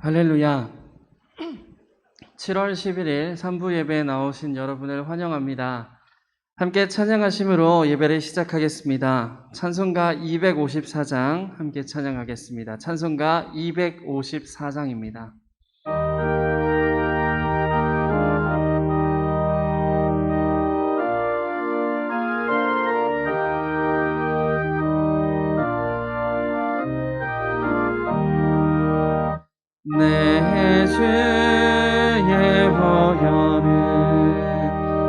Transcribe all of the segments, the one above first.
할렐루야. 7월 11일 3부 예배에 나오신 여러분을 환영합니다. 함께 찬양하심으로 예배를 시작하겠습니다. 찬송가 254장 함께 찬양하겠습니다. 찬송가 254장입니다. 내 죄의 보혈을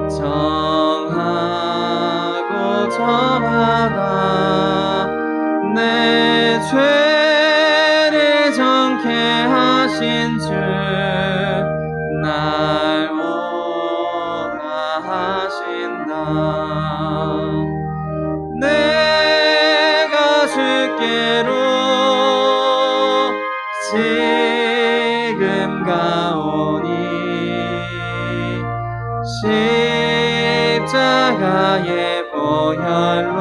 정하고 정하다 내 죄를 정케 하신 주 날 오라 하신다. 내가 주께로 지금 가오니 십자가의 보혈로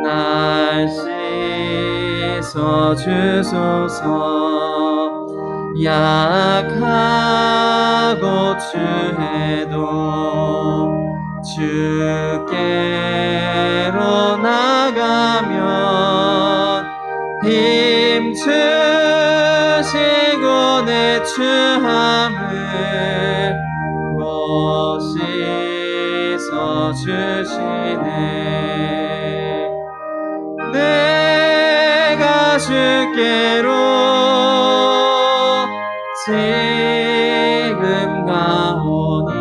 날 씻어 주소서. 약하고 추해도 주께로 나가면 힘주시고 내 추함을 곧 씻어주시네. 내가 주께로 지금 가오니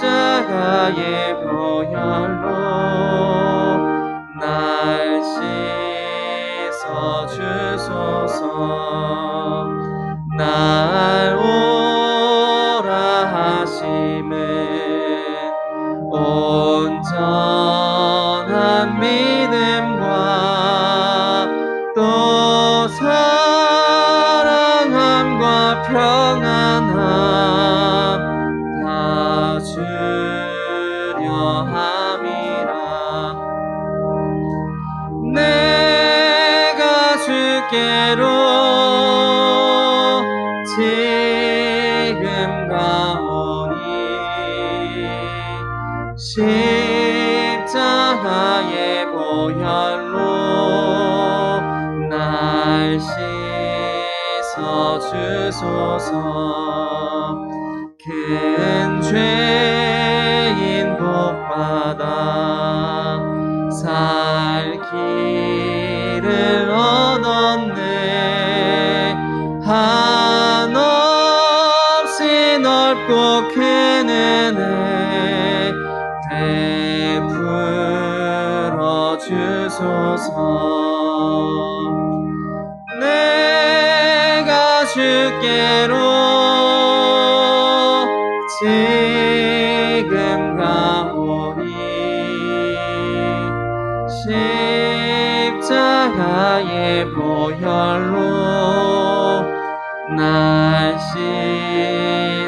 십자가의 보혈로 날 씻어 주소서. 날 오라 하심은 온전한 믿음과 또 사랑함과 평안함 다 주려 함이라. 내가 주께로 지금 가오니 십자가의 보혈로 날 씻어 주소서. 큰 죄인 복받아 살 길을 얻었네. 한없이 넓고 큰 은혜 베풀어 주소서. 내가 주께로 지금 가오니 십자가의 보혈로 날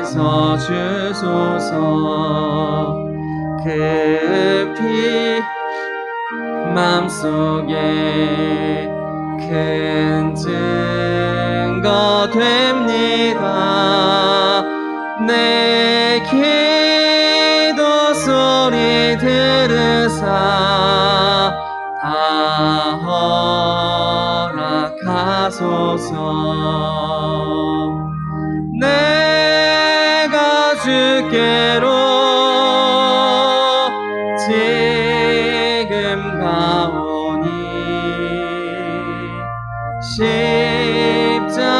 씻어 주소서. 급히 맘속에 큰 증거 됩니다. 내 기도 소리 들으사 다 허락하소서. 내가 주께로 지금 가오니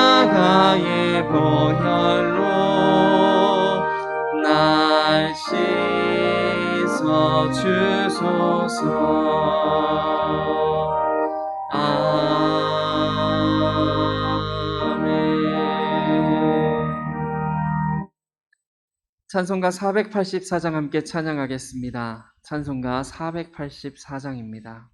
십자가의 보혈로 날 씻어 주소서. 아멘. 찬송가 484장 함께 찬양하겠습니다. 찬송가 484장입니다.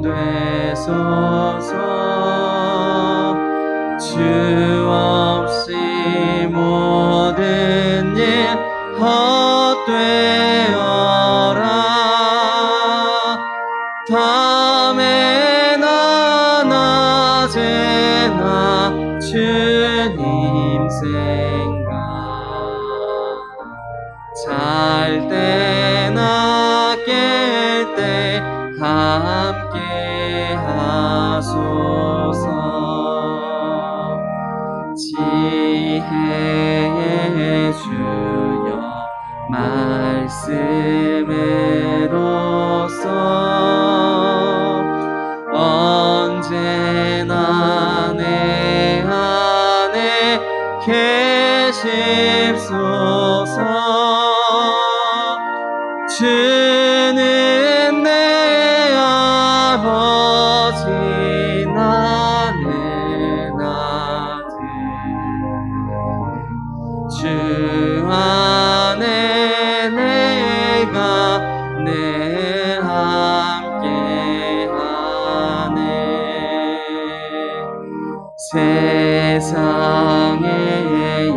되소서. 주 없이 모든 일 헛되어라. 밤에나 낮에나 주님 생각, 잘 때나 깰 때 함께 하소서. 지혜의 주여 말씀으로써 언제나 내 안에 계십소서. 주는 내 아버지 나는 아들, 주 안에 내가 늘 함께하네. 세상의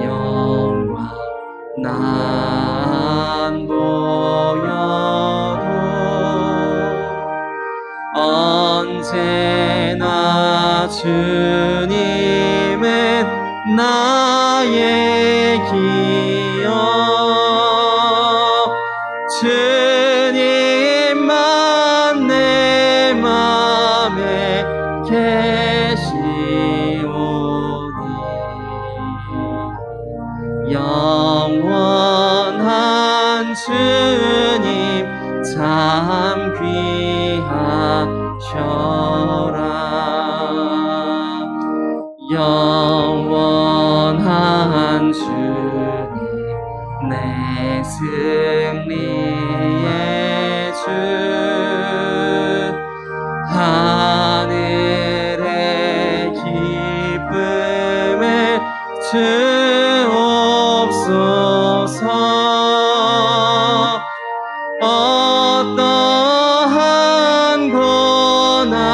영광 난 보여도 언제나 주님은 나의 기여. 주님만 내 맘에 계시오니 영원한 주님 참 귀하셔라. 영원한 주님 내 승리의 주, 하늘의 기쁨을 주옵소서. 어떠한 고난이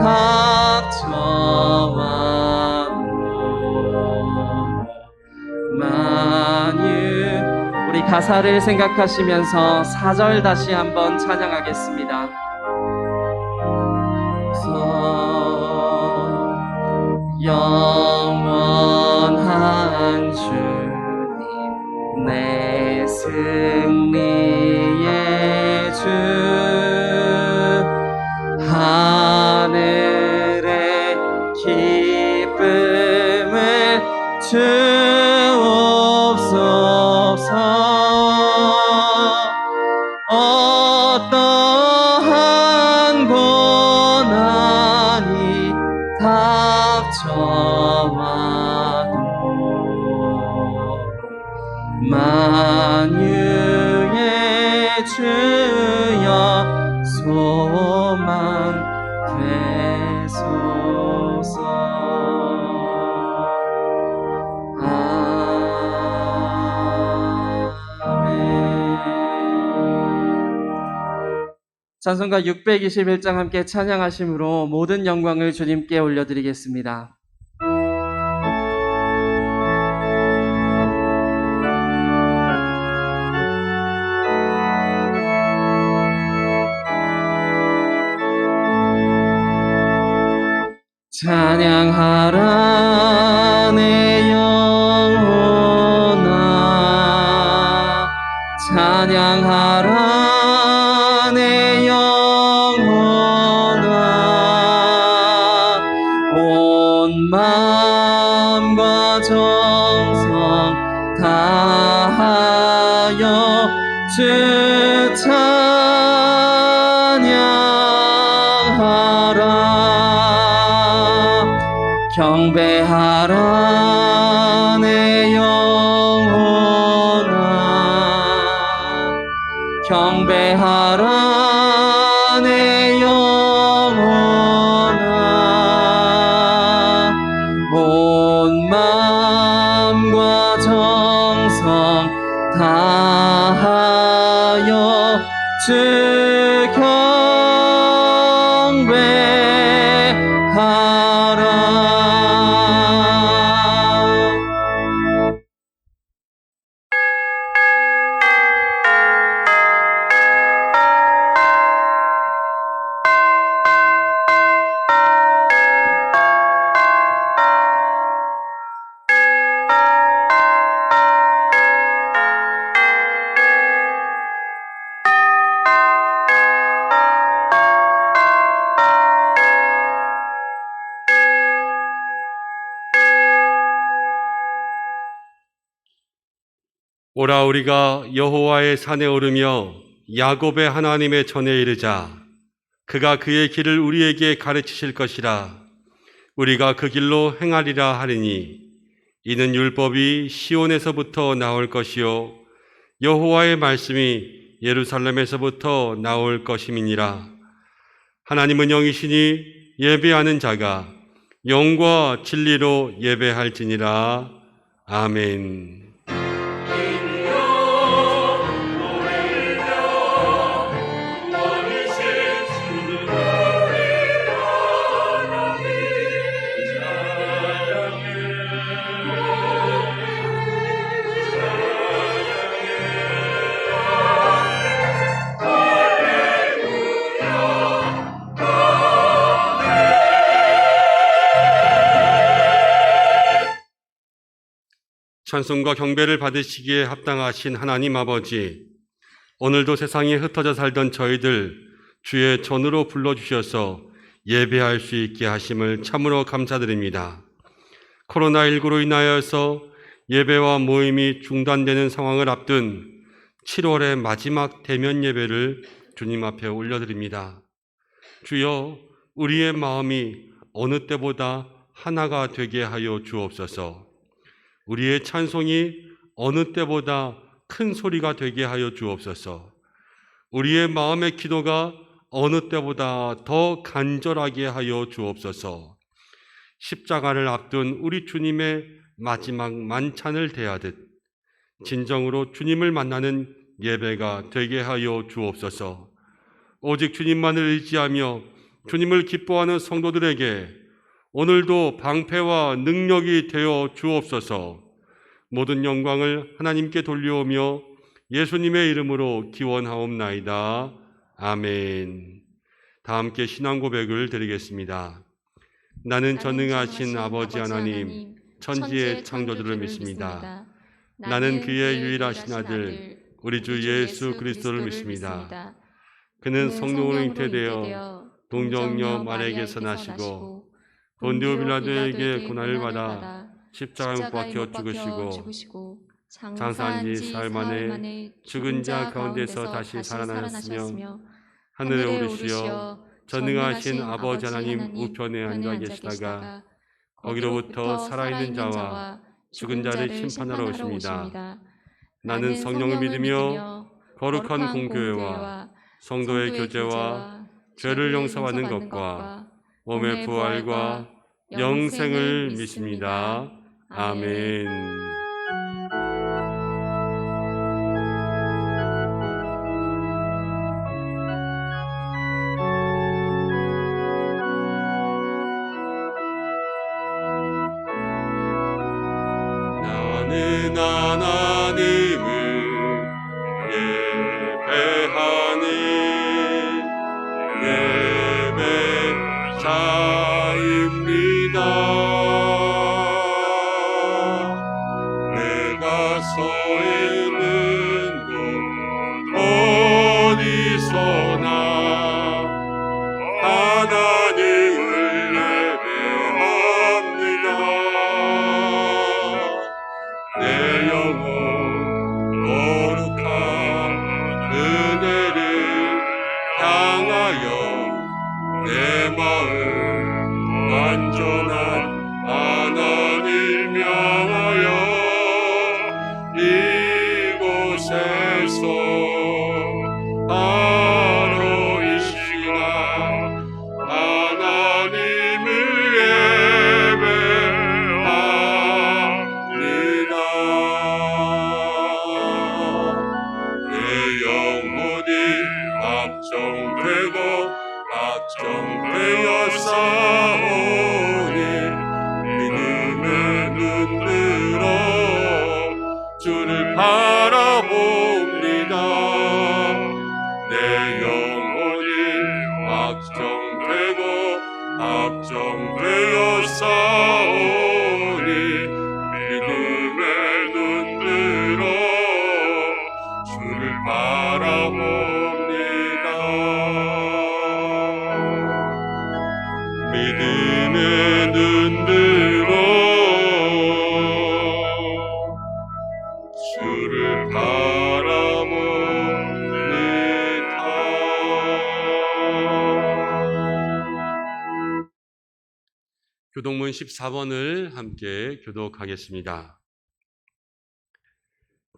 닥쳐와도 만유. 우리 가사를 생각하시면서 4절 다시 한번 찬양하겠습니다. 영원한 주님 내 승리의 주, 하늘의 기쁨을 주옵소서. 어떠한 고난이 닥쳐와도 만유의 주여 소망 되소서. 찬송가 621장 함께 찬양하심으로 모든 영광을 주님께 올려드리겠습니다. 찬양하라 내 영혼아, 찬양하라 내 영혼아. 온 마음과 정성 다하여 주 찬양하라. 경배하라 내 영혼아, 경배하라 내 영혼아. 온 마음과 정성 다하여 주 오라 우리가 여호와의 산에 오르며 야곱의 하나님의 전에 이르자. 그가 그의 길을 우리에게 가르치실 것이라. 우리가 그 길로 행하리라 하리니 이는 율법이 시온에서부터 나올 것이요 여호와의 말씀이 예루살렘에서부터 나올 것임이니라. 하나님은 영이시니 예배하는 자가 영과 진리로 예배할지니라. 아멘. 찬송과 경배를 받으시기에 합당하신 하나님 아버지, 오늘도 세상에 흩어져 살던 저희들 주의 전으로 불러주셔서 예배할 수 있게 하심을 참으로 감사드립니다. 코로나19로 인하여서 예배와 모임이 중단되는 상황을 앞둔 7월의 마지막 대면 예배를 주님 앞에 올려드립니다. 주여, 우리의 마음이 어느 때보다 하나가 되게 하여 주옵소서. 우리의 찬송이 어느 때보다 큰 소리가 되게 하여 주옵소서. 우리의 마음의 기도가 어느 때보다 더 간절하게 하여 주옵소서. 십자가를 앞둔 우리 주님의 마지막 만찬을 대하듯 진정으로 주님을 만나는 예배가 되게 하여 주옵소서. 오직 주님만을 의지하며 주님을 기뻐하는 성도들에게 오늘도 방패와 능력이 되어 주옵소서. 모든 영광을 하나님께 돌려오며 예수님의 이름으로 기원하옵나이다. 아멘. 다 함께 신앙 고백을 드리겠습니다. 나는 전능하신 아버지 하나님, 천지의 창조주를 믿습니다. 나는 그의 유일하신 아들, 우리 주 예수 그리스도를 믿습니다. 그는 성령으로 잉태되어 동정녀 마리아에게서 나시고 본디오 빌라도에게 고난을 받아 십자가에 못 박혀 죽으시고 장사한 지 사흘 만에 죽은 자 가운데서 다시 살아나셨으며 하늘에 오르시어 전능하신 아버지 하나님 우편에 앉아 계시다가 거기로부터 살아있는 자와 죽은 자를 심판하러 오십니다. 나는 성령을 믿으며 거룩한 공교회와 성도의 교제와 죄를 용서받는 것과 몸의 부활과 영생을 믿습니다. 아멘. 나는 하나님을 예배하는 예배자입니다. 내가 서 있는 곳 어디서나 하나님을 예배합니다. 내 영혼 거룩한 은혜를 향하여 내 마음 완전한 하나님 향하여 이곳에서 바로 이 시간 하나님을 예배합니다. 내 영혼이 악정되어 싸우니 믿음의 눈 들어 주를 바라봅니다. 내 영혼이 악정되어 싸우니 믿음의 눈 들어 주를 바라봅니다. 믿음의 눈 들어 주를 교독문 14번을 함께 교독하겠습니다.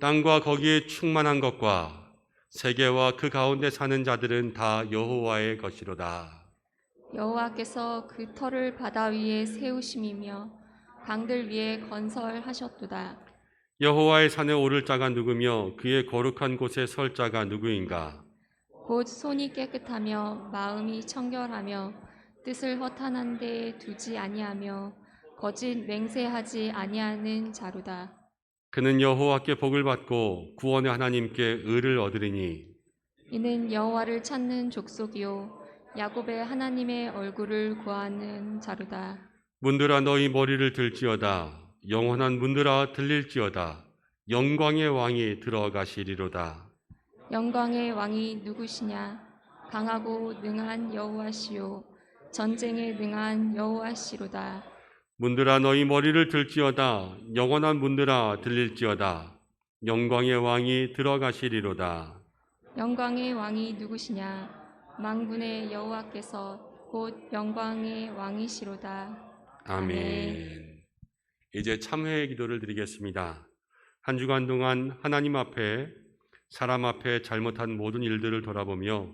땅과 거기에 충만한 것과 세계와 그 가운데 사는 자들은 다 여호와의 것이로다. 여호와께서 그 터를 바다 위에 세우심이며 강들 위에 건설하셨도다. 여호와의 산에 오를 자가 누구며 그의 거룩한 곳에 설 자가 누구인가? 곧 손이 깨끗하며 마음이 청결하며 뜻을 허탄한 데에 두지 아니하며 거짓 맹세하지 아니하는 자로다. 그는 여호와께 복을 받고 구원의 하나님께 의를 얻으리니 이는 여호와를 찾는 족속이요 야곱의 하나님의 얼굴을 구하는 자로다. 문들아 너희 머리를 들지어다. 영원한 문들아 들릴지어다. 영광의 왕이 들어가시리로다. 영광의 왕이 누구시냐? 강하고 능한 여호와시요 전쟁에 능한 여호와시로다. 문들아 너희 머리를 들지어다. 영원한 문들아 들릴지어다. 영광의 왕이 들어가시리로다. 영광의 왕이 누구시냐? 만군의 여호와께서 곧 영광의 왕이시로다. 아멘. 이제 참회의 기도를 드리겠습니다. 한 주간 동안 하나님 앞에, 사람 앞에 잘못한 모든 일들을 돌아보며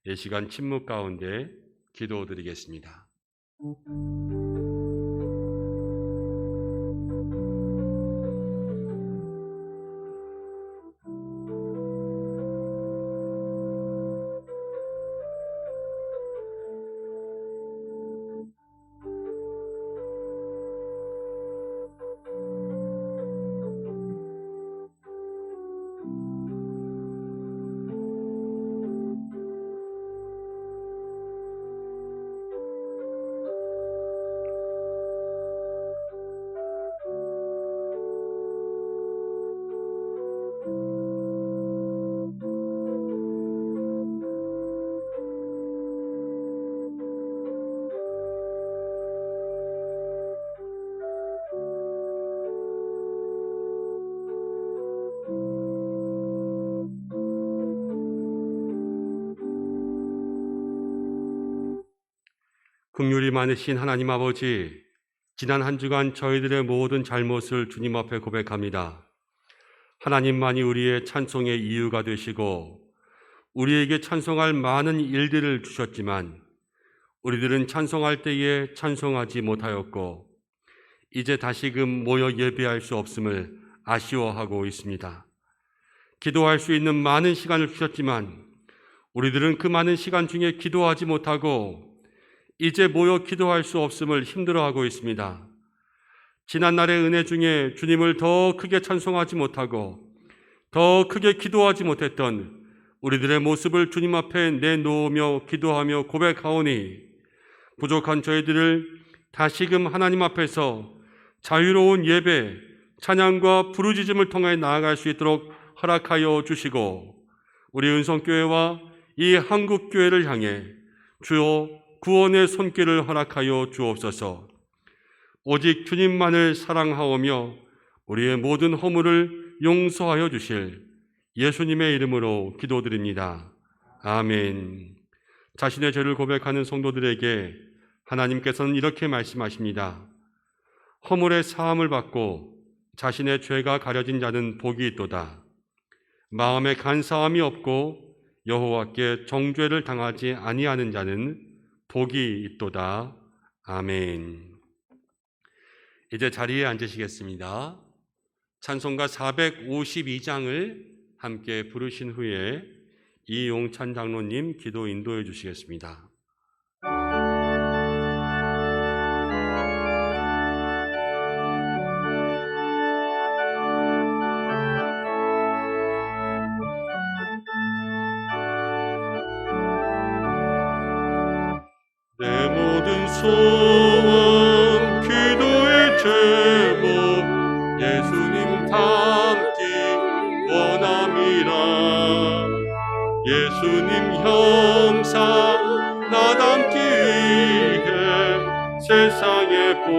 이 시간 침묵 가운데 기도드리겠습니다. 긍휼이 많으신 하나님 아버지, 지난 한 주간 저희들의 모든 잘못을 주님 앞에 고백합니다. 하나님만이 우리의 찬송의 이유가 되시고 우리에게 찬송할 많은 일들을 주셨지만 우리들은 찬송할 때에 찬송하지 못하였고 이제 다시금 모여 예배할 수 없음을 아쉬워하고 있습니다. 기도할 수 있는 많은 시간을 주셨지만 우리들은 그 많은 시간 중에 기도하지 못하고 이제 모여 기도할 수 없음을 힘들어하고 있습니다. 지난날의 은혜 중에 주님을 더 크게 찬송하지 못하고 더 크게 기도하지 못했던 우리들의 모습을 주님 앞에 내놓으며 기도하며 고백하오니 부족한 저희들을 다시금 하나님 앞에서 자유로운 예배, 찬양과 부르짖음을 통해 나아갈 수 있도록 허락하여 주시고 우리 은성교회와 이 한국교회를 향해 주여 구원의 손길을 허락하여 주옵소서. 오직 주님만을 사랑하오며 우리의 모든 허물을 용서하여 주실 예수님의 이름으로 기도드립니다. 아멘. 자신의 죄를 고백하는 성도들에게 하나님께서는 이렇게 말씀하십니다. 허물의 사함을 받고 자신의 죄가 가려진 자는 복이 있도다. 마음에 간사함이 없고 여호와께 정죄를 당하지 아니하는 자는 복이 있도다. 아멘. 이제 자리에 앉으시겠습니다. 찬송가 452장을 함께 부르신 후에 이용찬 장로님 기도 인도해 주시겠습니다. 내 모든 소원 기도의 제목 예수님 닮기 원함이라. 예수님 형상 나 닮기 위해 세상의 복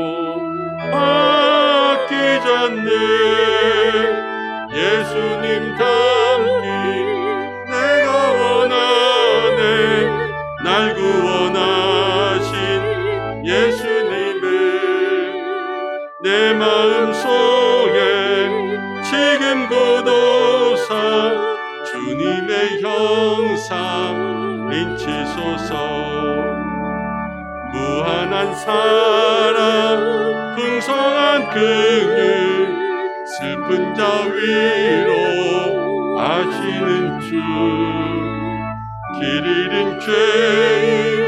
아끼지 않네. 예수님 닮기 내가 원하네. 날 구원하신 예수님을 무한한 사랑 풍성한 긍휼 슬픈 자 위로 하시는 주 길 잃은 죄인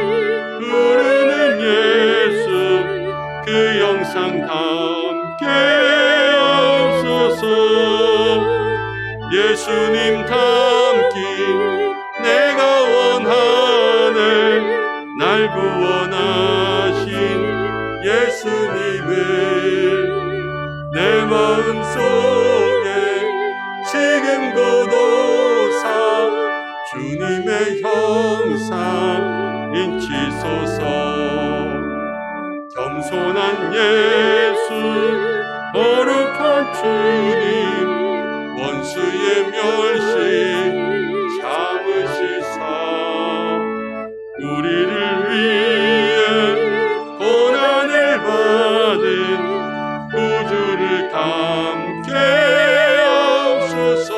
부르는 예수 그 영상 담게 하옵소서 예수님 닮기 내가 원하네 날 구원하신 예수님을 내 마음속에 지금 고도사 주님의 형상 인치소서 겸손한 예수 거룩한 주님 원수의 멸시 참으시사 우리를 위해 고난을 받은 구주를 담게 하옵소서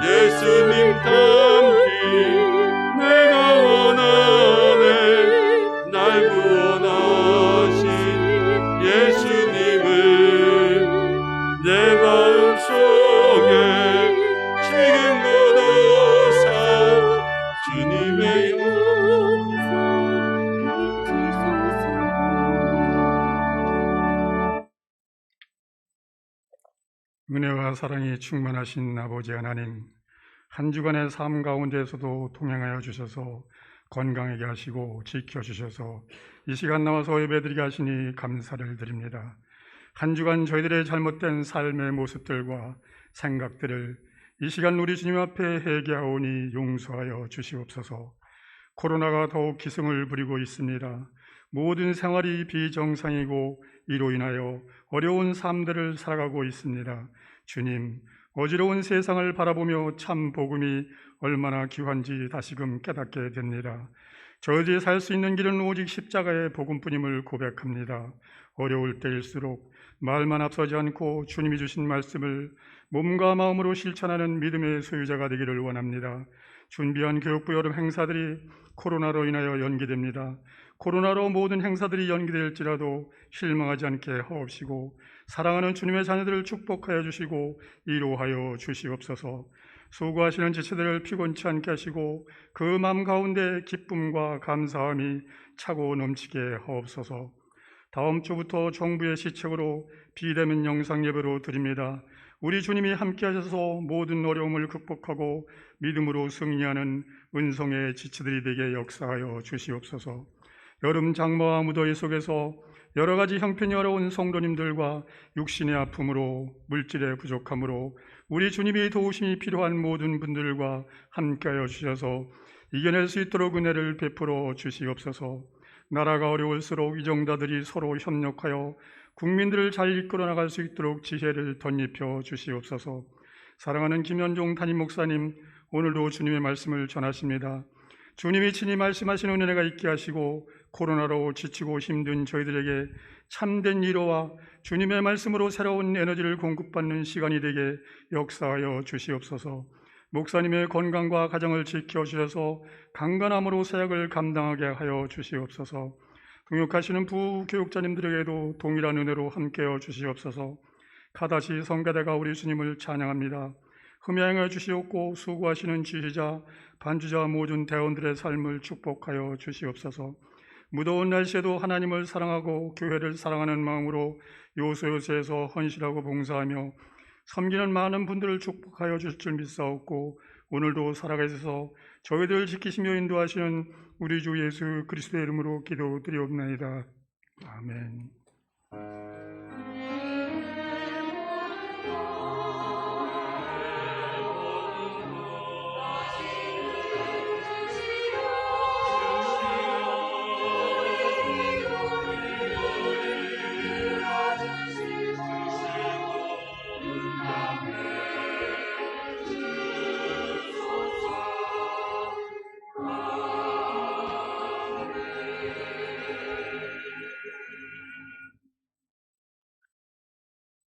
예수님 닮기 내가 원하네 날 구원하신 예수님을 내 마음속에 지금 거두사 주님의 영상 인치소서 은혜와 사랑이 충만하신 아버지 하나님, 한 주간의 삶 가운데에서도 동행하여 주셔서 건강하게 하시고 지켜주셔서 이 시간 나와서 예배드리게 하시니 감사를 드립니다. 한 주간 저희들의 잘못된 삶의 모습들과 생각들을 이 시간 우리 주님 앞에 회개하오니 용서하여 주시옵소서. 코로나가 더욱 기승을 부리고 있습니다. 모든 생활이 비정상이고 이로 인하여 어려운 삶들을 살아가고 있습니다. 주님, 어지러운 세상을 바라보며 참 복음이 얼마나 귀한지 다시금 깨닫게 됩니다. 저희들이 살 수 있는 길은 오직 십자가의 복음뿐임을 고백합니다. 어려울 때일수록 말만 앞서지 않고 주님이 주신 말씀을 몸과 마음으로 실천하는 믿음의 소유자가 되기를 원합니다. 준비한 교육부 여름 행사들이 코로나로 인하여 연기됩니다. 코로나로 모든 행사들이 연기될지라도 실망하지 않게 하옵시고 사랑하는 주님의 자녀들을 축복하여 주시고 위로하여 주시옵소서. 수고하시는 지체들을 피곤치 않게 하시고 그 마음 가운데 기쁨과 감사함이 차고 넘치게 하옵소서. 다음 주부터 정부의 시책으로 비대면 영상 예배로 드립니다. 우리 주님이 함께 하셔서 모든 어려움을 극복하고 믿음으로 승리하는 은성의 지체들이 되게 역사하여 주시옵소서. 여름 장마와 무더위 속에서 여러 가지 형편이 어려운 성도님들과 육신의 아픔으로 물질의 부족함으로 우리 주님이 도우심이 필요한 모든 분들과 함께하여 주셔서 이겨낼 수 있도록 은혜를 베풀어 주시옵소서. 나라가 어려울수록 이정자들이 서로 협력하여 국민들을 잘 이끌어 나갈 수 있도록 지혜를 덧입혀 주시옵소서. 사랑하는 김현종 담임 목사님, 오늘도 주님의 말씀을 전하십니다. 주님이 친히 말씀하시는 은혜가 있게 하시고 코로나로 지치고 힘든 저희들에게 참된 위로와 주님의 말씀으로 새로운 에너지를 공급받는 시간이 되게 역사하여 주시옵소서. 목사님의 건강과 가정을 지켜주셔서 강건함으로 사역을 감당하게 하여 주시옵소서. 동역하시는 부교육자님들에게도 동일한 은혜로 함께하여 주시옵소서. 가다시 성가대가 우리 주님을 찬양합니다. 흠양하여 주시옵고 수고하시는 지휘자, 반주자 모든 대원들의 삶을 축복하여 주시옵소서. 무더운 날씨에도 하나님을 사랑하고 교회를 사랑하는 마음으로 요소요소에서 헌신하고 봉사하며 섬기는 많은 분들을 축복하여 주실 줄 믿사옵고 오늘도 살아가셔서 저희들을 지키시며 인도하시는 우리 주 예수 그리스도의 이름으로 기도드리옵나이다. 아멘.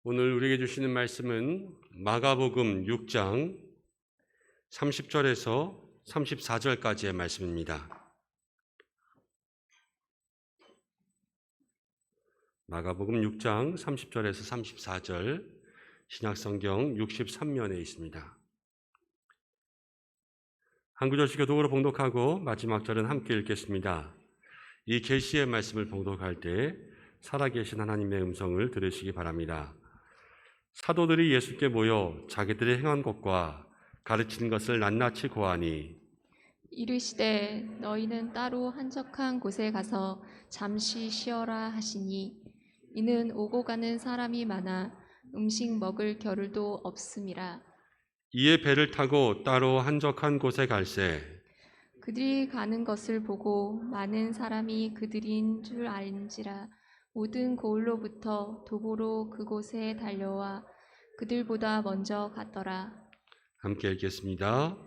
오늘 우리에게 주시는 말씀은 마가복음 6장 30절에서 34절까지의 말씀입니다. 마가복음 6장 30절에서 34절, 신약성경 63면에 있습니다. 한 구절씩 교독으로 봉독하고 마지막 절은 함께 읽겠습니다. 이 계시의 말씀을 봉독할 때 살아계신 하나님의 음성을 들으시기 바랍니다. 사도들이 예수께 모여 자기들이 행한 것과 가르치는 것을 낱낱이 고하니 이르시되 너희는 따로 한적한 곳에 가서 잠시 쉬어라 하시니 이는 오고 가는 사람이 많아 음식 먹을 겨를도 없음이라. 이에 배를 타고 따로 한적한 곳에 갈새 그들이 가는 것을 보고 많은 사람이 그들인 줄 알지라 모든 고을로부터 도보로 그곳에 달려와 그들보다 먼저 갔더라. 함께 읽겠습니다.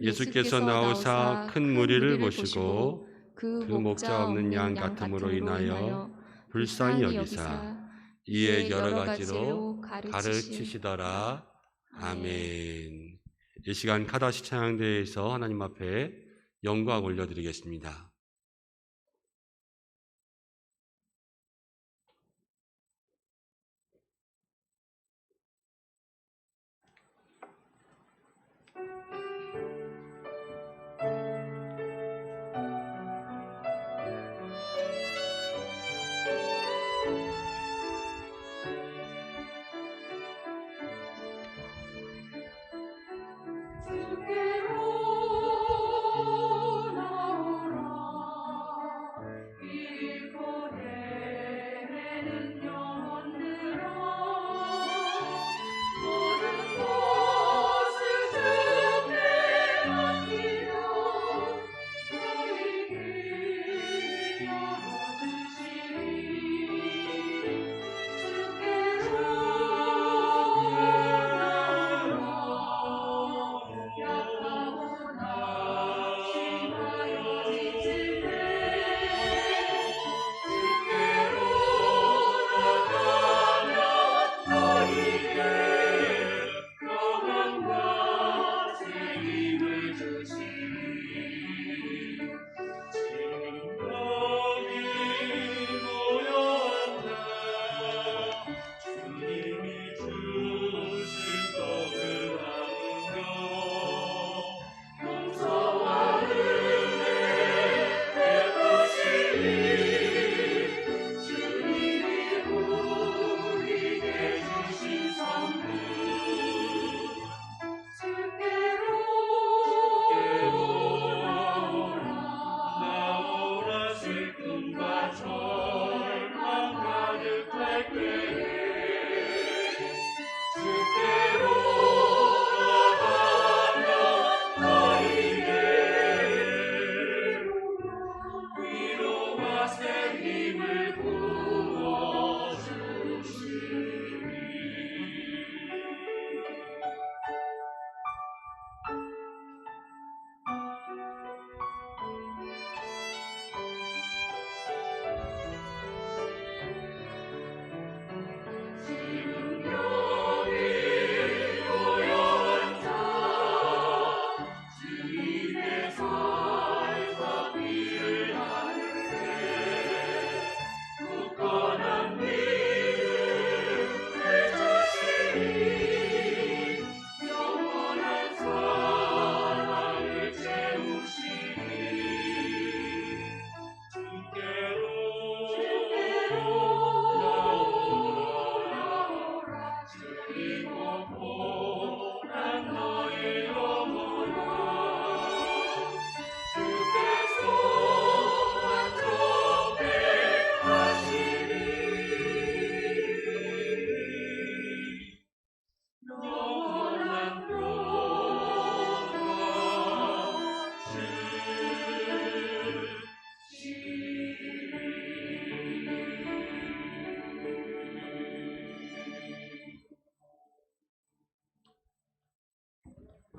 예수께서 나오사 큰 무리를 보시고 그 목자 없는 양 같음으로 인하여 불쌍히 여기사 이에 여러 가지로 가르치시더라. 아멘. 이 시간 카다시 찬양대에서 하나님 앞에 영광 올려드리겠습니다.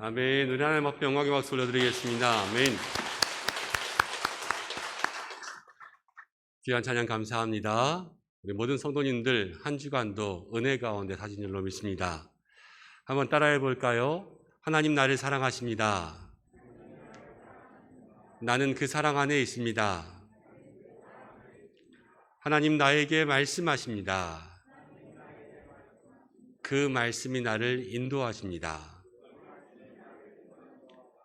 아멘. 우리 하나님 앞에 영광의 박수 올려드리겠습니다. 아멘. 귀한 찬양 감사합니다. 우리 모든 성도님들 한 주간도 은혜 가운데 사신 줄로 믿습니다. 한번 따라해 볼까요? 하나님 나를 사랑하십니다. 나는 그 사랑 안에 있습니다. 하나님 나에게 말씀하십니다. 그 말씀이 나를 인도하십니다.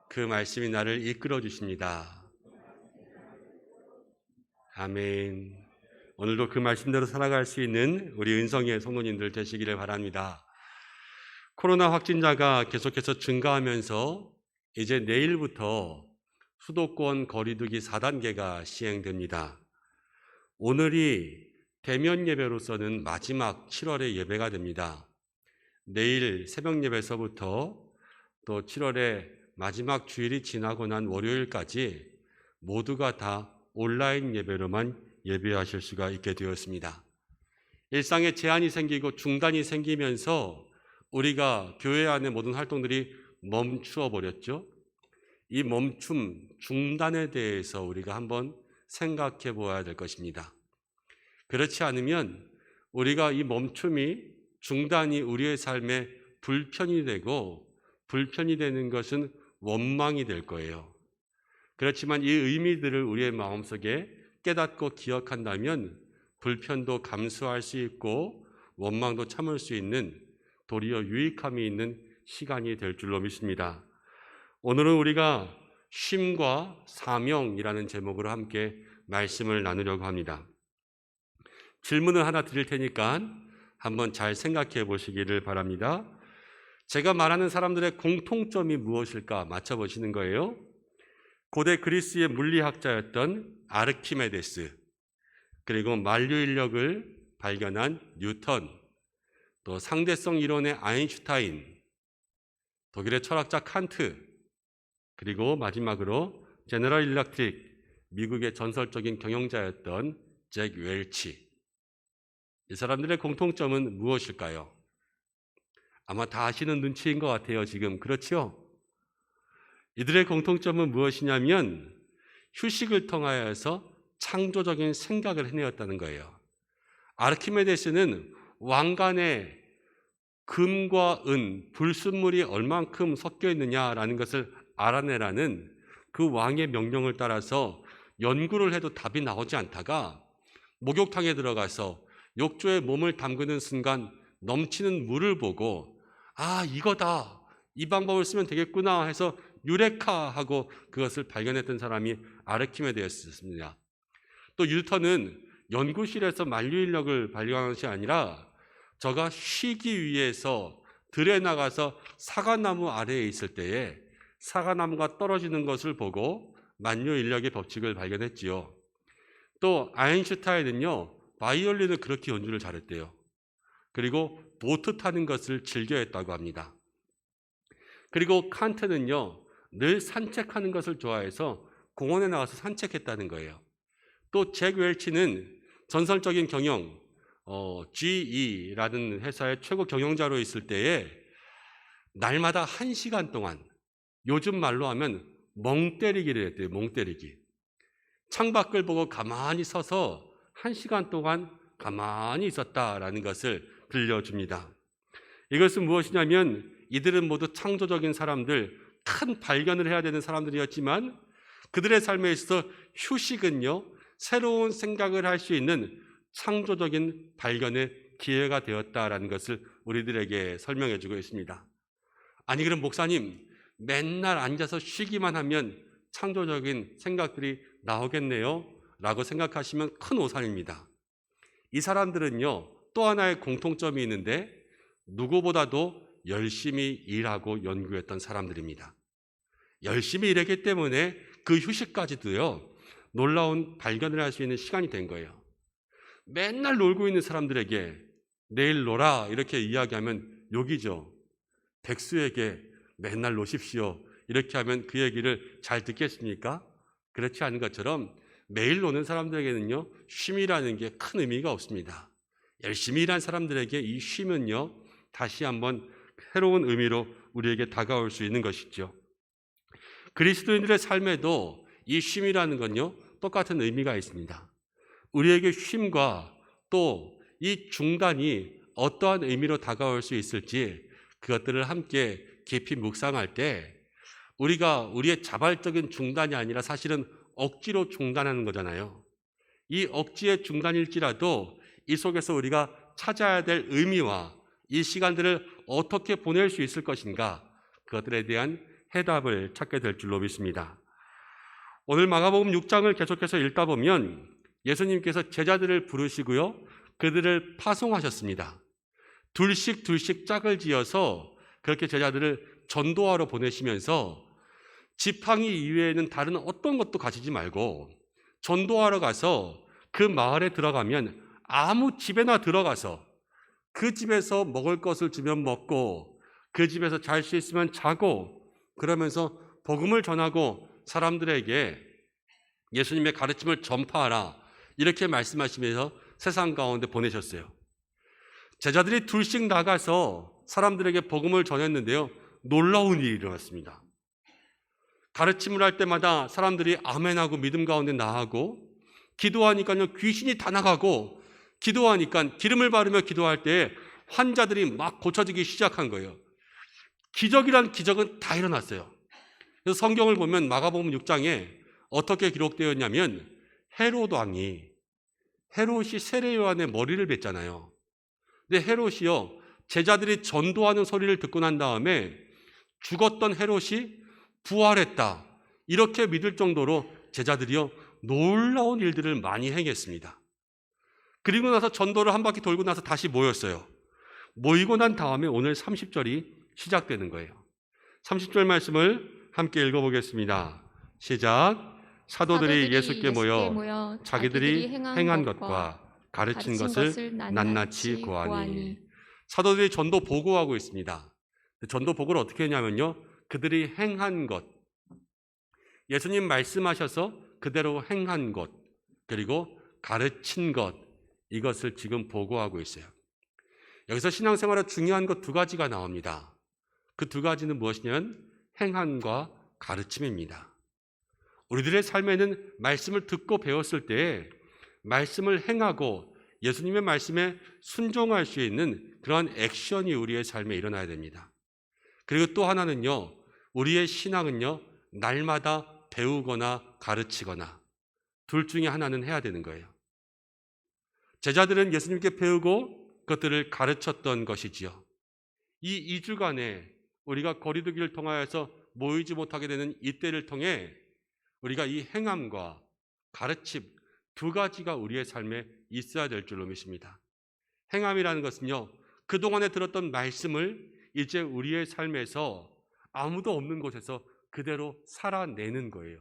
그 말씀이 나를 이끌어 주십니다. 아멘. 오늘도 그 말씀대로 살아갈 수 있는 우리 은성의 성도님들 되시기를 바랍니다. 코로나 확진자가 계속해서 증가하면서 이제 내일부터 수도권 거리두기 4단계가 시행됩니다. 오늘이 대면 예배로서는 마지막 7월의 예배가 됩니다. 내일 새벽 예배서부터 또 7월의 마지막 주일이 지나고 난 월요일까지 모두가 다 온라인 예배로만 예배하실 수가 있게 되었습니다. 일상에 제한이 생기고 중단이 생기면서 우리가 교회 안의 모든 활동들이 멈추어 버렸죠. 이 멈춤, 중단에 대해서 우리가 한번 생각해 보아야 될 것입니다. 그렇지 않으면 우리가 이 멈춤이, 중단이 우리의 삶에 불편이 되고, 불편이 되는 것은 원망이 될 거예요. 그렇지만 이 의미들을 우리의 마음속에 깨닫고 기억한다면 불편도 감수할 수 있고 원망도 참을 수 있는 도리어 유익함이 있는 시간이 될 줄로 믿습니다. 오늘은 우리가 쉼과 사명이라는 제목으로 함께 말씀을 나누려고 합니다. 질문을 하나 드릴 테니까 한번 잘 생각해 보시기를 바랍니다. 제가 말하는 사람들의 공통점이 무엇일까 맞춰보시는 거예요. 고대 그리스의 물리학자였던 아르키메데스, 그리고 만류인력을 발견한 뉴턴, 또 상대성 이론의 아인슈타인, 독일의 철학자 칸트, 그리고 마지막으로 제너럴 일렉트릭, 미국의 전설적인 경영자였던 잭 웰치. 이 사람들의 공통점은 무엇일까요? 아마 다 아시는 눈치인 것 같아요, 지금. 그렇죠? 이들의 공통점은 무엇이냐면 휴식을 통하여서 창조적인 생각을 해내었다는 거예요. 아르키메데스는 왕관에 금과 은, 불순물이 얼만큼 섞여 있느냐라는 것을 알아내라는 그 왕의 명령을 따라서 연구를 해도 답이 나오지 않다가 목욕탕에 들어가서 욕조에 몸을 담그는 순간 넘치는 물을 보고 아, 이거다, 이 방법을 쓰면 되겠구나 해서 유레카하고 그것을 발견했던 사람이 아르키메데스였습니다. 또 뉴턴은 연구실에서 만류인력을 발견한 것이 아니라 저가 쉬기 위해서 들에 나가서 사과나무 아래에 있을 때에 사과나무가 떨어지는 것을 보고 만류인력의 법칙을 발견했지요. 또 아인슈타인은요, 바이올린을 그렇게 연주를 잘했대요. 그리고 보트 타는 것을 즐겨했다고 합니다. 그리고 칸트는요, 늘 산책하는 것을 좋아해서 공원에 나가서 산책했다는 거예요. 또 잭 웰치는 전설적인 경영, GE라는 회사의 최고 경영자로 있을 때에 날마다 1시간 동안, 요즘 말로 하면 멍 때리기를 했대요. 멍 때리기. 창밖을 보고 가만히 서서 1시간 동안 가만히 있었다라는 것을 들려줍니다. 이것은 무엇이냐면 이들은 모두 창조적인 사람들, 큰 발견을 해야 되는 사람들이었지만 그들의 삶에 있어서 휴식은요, 새로운 생각을 할 수 있는 창조적인 발견의 기회가 되었다라는 것을 우리들에게 설명해 주고 있습니다. 아니, 그럼 목사님, 맨날 앉아서 쉬기만 하면 창조적인 생각들이 나오겠네요? 라고 생각하시면 큰 오산입니다. 이 사람들은요, 또 하나의 공통점이 있는데 누구보다도 열심히 일하고 연구했던 사람들입니다. 열심히 일했기 때문에 그 휴식까지도요, 놀라운 발견을 할 수 있는 시간이 된 거예요. 맨날 놀고 있는 사람들에게 내일 놀아 이렇게 이야기하면 욕이죠. 백수에게 맨날 노십시오 이렇게 하면 그 얘기를 잘 듣겠습니까? 그렇지 않은 것처럼 매일 노는 사람들에게는요, 쉼이라는 게 큰 의미가 없습니다. 열심히 일한 사람들에게 이 쉼은요, 다시 한번 새로운 의미로 우리에게 다가올 수 있는 것이죠. 그리스도인들의 삶에도 이 쉼이라는 건요, 똑같은 의미가 있습니다. 우리에게 쉼과 또 이 중단이 어떠한 의미로 다가올 수 있을지 그것들을 함께 깊이 묵상할 때 우리가 우리의 자발적인 중단이 아니라 사실은 억지로 중단하는 거잖아요. 이 억지의 중단일지라도 이 속에서 우리가 찾아야 될 의미와 이 시간들을 어떻게 보낼 수 있을 것인가, 그것들에 대한 해답을 찾게 될 줄로 믿습니다. 오늘 마가복음 6장을 계속해서 읽다 보면 예수님께서 제자들을 부르시고요, 그들을 파송하셨습니다. 둘씩 짝을 지어서 그렇게 제자들을 전도하러 보내시면서 지팡이 이외에는 다른 어떤 것도 가지지 말고 전도하러 가서 그 마을에 들어가면 아무 집에나 들어가서 그 집에서 먹을 것을 주면 먹고 그 집에서 잘 수 있으면 자고, 그러면서 복음을 전하고 사람들에게 예수님의 가르침을 전파하라, 이렇게 말씀하시면서 세상 가운데 보내셨어요. 제자들이 둘씩 나가서 사람들에게 복음을 전했는데요, 놀라운 일이 일어났습니다. 가르침을 할 때마다 사람들이 아멘하고 믿음 가운데 나아가고, 기도하니까요 귀신이 다 나가고, 기도하니까 기름을 바르며 기도할 때 환자들이 막 고쳐지기 시작한 거예요. 기적이란 기적은 다 일어났어요. 그래서 성경을 보면 마가복음 6장에 어떻게 기록되어 있냐면, 헤롯 왕이, 헤롯이 세례 요한의 머리를 뱉잖아요. 근데 헤롯이요, 제자들이 전도하는 소리를 듣고 난 다음에 죽었던 헤롯이 부활했다, 이렇게 믿을 정도로 제자들이요 놀라운 일들을 많이 행했습니다. 그리고 나서 전도를 한 바퀴 돌고 나서 다시 모였어요. 모이고 난 다음에 오늘 30절이 시작되는 거예요. 30절 말씀을 함께 읽어보겠습니다. 시작. 사도들이 예수께 모여 자기들이 행한 것과 가르친 것을 낱낱이 고하니. 사도들이 전도 보고하고 있습니다. 전도 보고를 어떻게 했냐면요, 그들이 행한 것, 예수님 말씀하셔서 그대로 행한 것, 그리고 가르친 것, 이것을 지금 보고하고 있어요. 여기서 신앙생활에 중요한 것 두 가지가 나옵니다. 그 두 가지는 무엇이냐면 행함과 가르침입니다. 우리들의 삶에는 말씀을 듣고 배웠을 때 말씀을 행하고 예수님의 말씀에 순종할 수 있는 그러한 액션이 우리의 삶에 일어나야 됩니다. 그리고 또 하나는요, 우리의 신앙은요, 날마다 배우거나 가르치거나 둘 중에 하나는 해야 되는 거예요. 제자들은 예수님께 배우고 그것들을 가르쳤던 것이지요. 이 2주간에 우리가 거리두기를 통하여서 모이지 못하게 되는 이때를 통해 우리가 이 행함과 가르침 두 가지가 우리의 삶에 있어야 될 줄로 믿습니다. 행함이라는 것은요, 그동안에 들었던 말씀을 이제 우리의 삶에서 아무도 없는 곳에서 그대로 살아내는 거예요.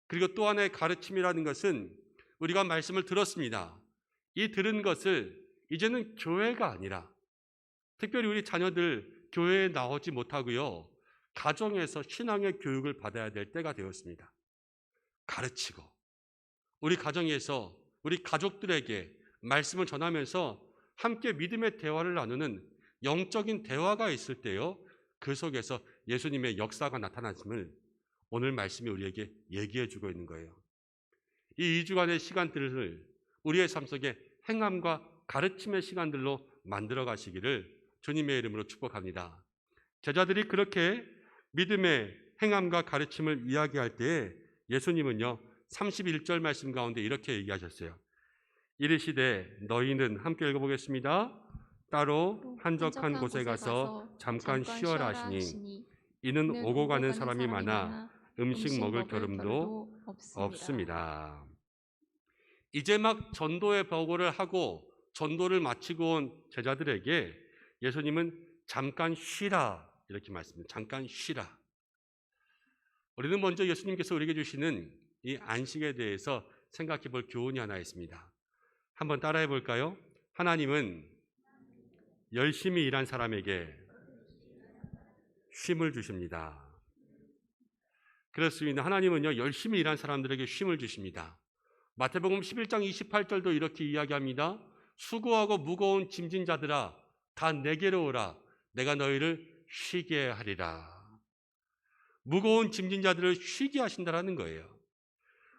그리고 또 하나의 가르침이라는 것은 우리가 말씀을 들었습니다. 이 들은 것을 이제는 교회가 아니라, 특별히 우리 자녀들 교회에 나오지 못하고요, 가정에서 신앙의 교육을 받아야 될 때가 되었습니다. 가르치고 우리 가정에서 우리 가족들에게 말씀을 전하면서 함께 믿음의 대화를 나누는 영적인 대화가 있을 때요, 그 속에서 예수님의 역사가 나타났음을 오늘 말씀이 우리에게 얘기해 주고 있는 거예요. 이 2주간의 시간들을 우리의 삶 속에 행함과 가르침의 시간들로 만들어 가시기를 주님의 이름으로 축복합니다. 제자들이 그렇게 믿음의 행함과 가르침을 이야기할 때에 예수님은요 31절 말씀 가운데 이렇게 얘기하셨어요. 이르시되 너희는, 함께 읽어보겠습니다. 따로 한적한 곳에 가서 잠깐 쉬어라 하시니 이는 오고 가는 사람이 많아 음식 먹을 겨름도 없습니다. 이제 막 전도의 보고를 하고 전도를 마치고 온 제자들에게 예수님은 잠깐 쉬라, 이렇게 말씀합니다. 잠깐 쉬라. 우리는 먼저 예수님께서 우리에게 주시는 이 안식에 대해서 생각해 볼 교훈이 하나 있습니다. 한번 따라해 볼까요? 하나님은 열심히 일한 사람에게 쉼을 주십니다. 그렇습니다. 하나님은요 열심히 일한 사람들에게 쉼을 주십니다. 마태복음 11장 28절도 이렇게 이야기합니다. 수고하고 무거운 짐진 자들아 다 내게로 오라. 내가 너희를 쉬게 하리라. 무거운 짐진 자들을 쉬게 하신다라는 거예요.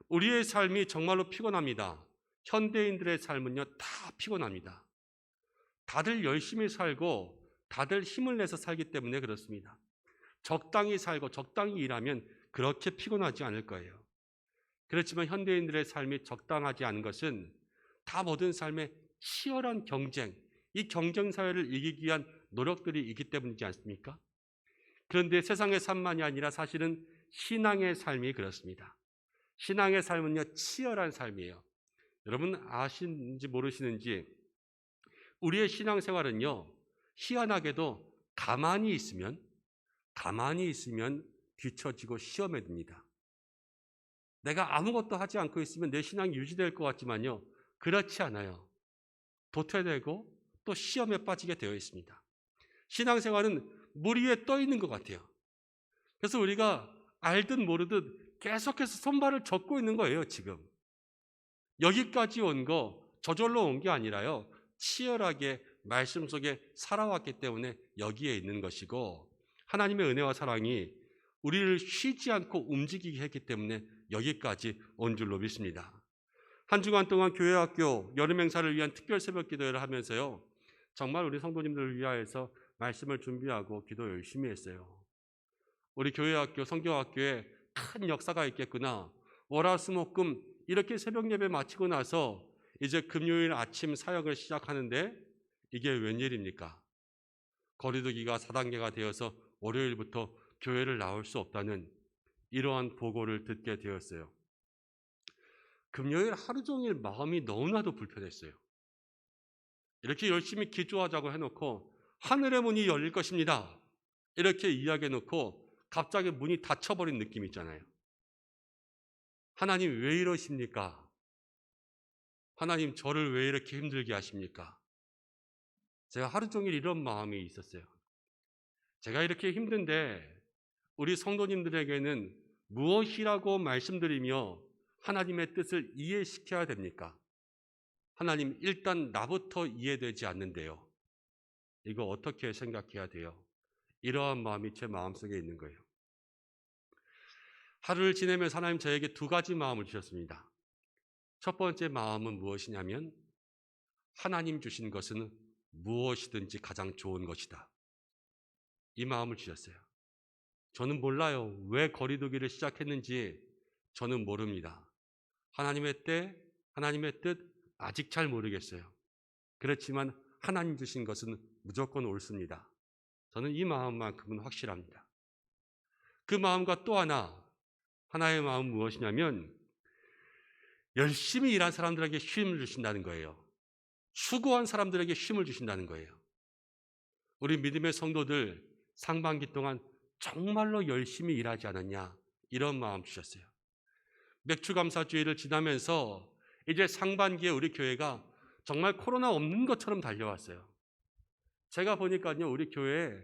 우리의 삶이 정말로 피곤합니다. 현대인들의 삶은요 다 피곤합니다. 다들 열심히 살고 다들 힘을 내서 살기 때문에 그렇습니다. 적당히 살고 적당히 일하면 그렇게 피곤하지 않을 거예요. 그렇지만 현대인들의 삶이 적당하지 않은 것은 다 모든 삶의 치열한 경쟁, 이 경쟁 사회를 이기기 위한 노력들이 있기 때문이지 않습니까? 그런데 세상의 삶만이 아니라 사실은 신앙의 삶이 그렇습니다. 신앙의 삶은요, 치열한 삶이에요. 여러분 아시는지 모르시는지 우리의 신앙생활은요, 희한하게도 가만히 있으면 뒤처지고 시험에 듭니다. 내가 아무것도 하지 않고 있으면 내 신앙이 유지될 것 같지만요, 그렇지 않아요. 도태되고 또 시험에 빠지게 되어 있습니다. 신앙생활은 물 위에 떠 있는 것 같아요. 그래서 우리가 알듯 모르듯 계속해서 손발을 젓고 있는 거예요, 지금. 여기까지 온 거 저절로 온 게 아니라요, 치열하게 말씀 속에 살아왔기 때문에 여기에 있는 것이고, 하나님의 은혜와 사랑이 우리를 쉬지 않고 움직이게 했기 때문에 여기까지 온 줄로 믿습니다. 한 주간 동안 교회학교 여름 행사를 위한 특별 새벽 기도회를 하면서요, 정말 우리 성도님들을 위하여서 말씀을 준비하고 기도 열심히 했어요. 우리 교회학교, 성경학교에 큰 역사가 있겠구나. 월화수목금 이렇게 새벽 예배 마치고 나서 이제 금요일 아침 사역을 시작하는데 이게 웬일입니까? 거리두기가 4단계가 되어서 월요일부터 교회를 나올 수 없다는 이러한 보고를 듣게 되었어요. 금요일 하루 종일 마음이 너무나도 불편했어요. 이렇게 열심히 기도하자고 해놓고 하늘의 문이 열릴 것입니다, 이렇게 이야기해놓고 갑자기 문이 닫혀버린 느낌 있잖아요. 하나님 왜 이러십니까? 하나님 저를 왜 이렇게 힘들게 하십니까? 제가 하루 종일 이런 마음이 있었어요. 제가 이렇게 힘든데 우리 성도님들에게는 무엇이라고 말씀드리며 하나님의 뜻을 이해시켜야 됩니까? 하나님, 일단 나부터 이해되지 않는데요, 이거 어떻게 생각해야 돼요? 이러한 마음이 제 마음속에 있는 거예요. 하루를 지내면서 하나님 저에게 두 가지 마음을 주셨습니다. 첫 번째 마음은 무엇이냐면, 하나님 주신 것은 무엇이든지 가장 좋은 것이다, 이 마음을 주셨어요. 저는 몰라요. 왜 거리두기를 시작했는지 저는 모릅니다. 하나님의 때, 하나님의 뜻 아직 잘 모르겠어요. 그렇지만 하나님 주신 것은 무조건 옳습니다. 저는 이 마음만큼은 확실합니다. 그 마음과 또 하나의 마음은 무엇이냐면, 열심히 일한 사람들에게 쉼을 주신다는 거예요. 수고한 사람들에게 쉼을 주신다는 거예요. 우리 믿음의 성도들 상반기 동안 정말로 열심히 일하지 않았냐, 이런 마음 주셨어요. 맥주감사주의를 지나면서 이제 상반기에 우리 교회가 정말 코로나 없는 것처럼 달려왔어요. 제가 보니까요, 우리 교회에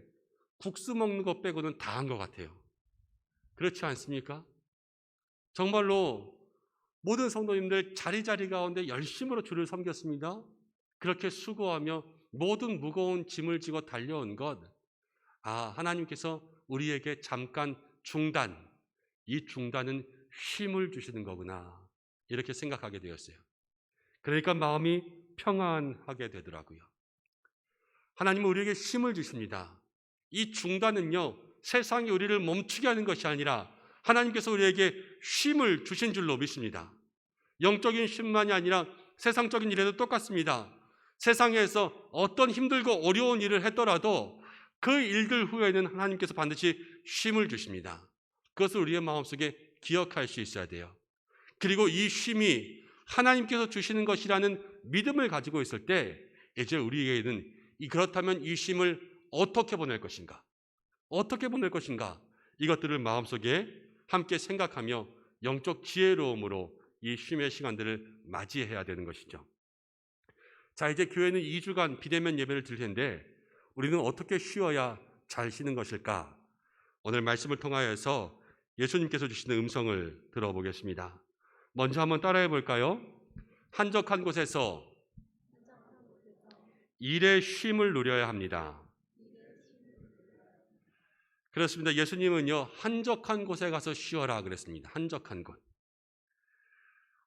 국수 먹는 것 빼고는 다 한 것 같아요. 그렇지 않습니까? 정말로 모든 성도님들 자리 가운데 열심으로 주를 섬겼습니다. 그렇게 수고하며 모든 무거운 짐을 지고 달려온 것, 하나님께서 우리에게 잠깐 중단, 이 중단은 쉼을 주시는 거구나, 이렇게 생각하게 되었어요. 그러니까 마음이 평안하게 되더라고요. 하나님은 우리에게 쉼을 주십니다. 이 중단은요, 세상이 우리를 멈추게 하는 것이 아니라 하나님께서 우리에게 쉼을 주신 줄로 믿습니다. 영적인 쉼만이 아니라 세상적인 일에도 똑같습니다. 세상에서 어떤 힘들고 어려운 일을 했더라도 그 일들 후에는 하나님께서 반드시 쉼을 주십니다. 그것을 우리의 마음속에 기억할 수 있어야 돼요. 그리고 이 쉼이 하나님께서 주시는 것이라는 믿음을 가지고 있을 때 이제 우리에게는 그렇다면 이 쉼을 어떻게 보낼 것인가? 어떻게 보낼 것인가? 이것들을 마음속에 함께 생각하며 영적 지혜로움으로 이 쉼의 시간들을 맞이해야 되는 것이죠. 자, 이제 교회는 2주간 비대면 예배를 드릴 텐데 우리는 어떻게 쉬어야 잘 쉬는 것일까? 오늘 말씀을 통하여서 예수님께서 주시는 음성을 들어보겠습니다. 먼저 한번 따라해 볼까요? 한적한 곳에서 일의 쉼을 누려야 합니다. 그렇습니다. 예수님은요, 한적한 곳에 가서 쉬어라 그랬습니다. 한적한 곳.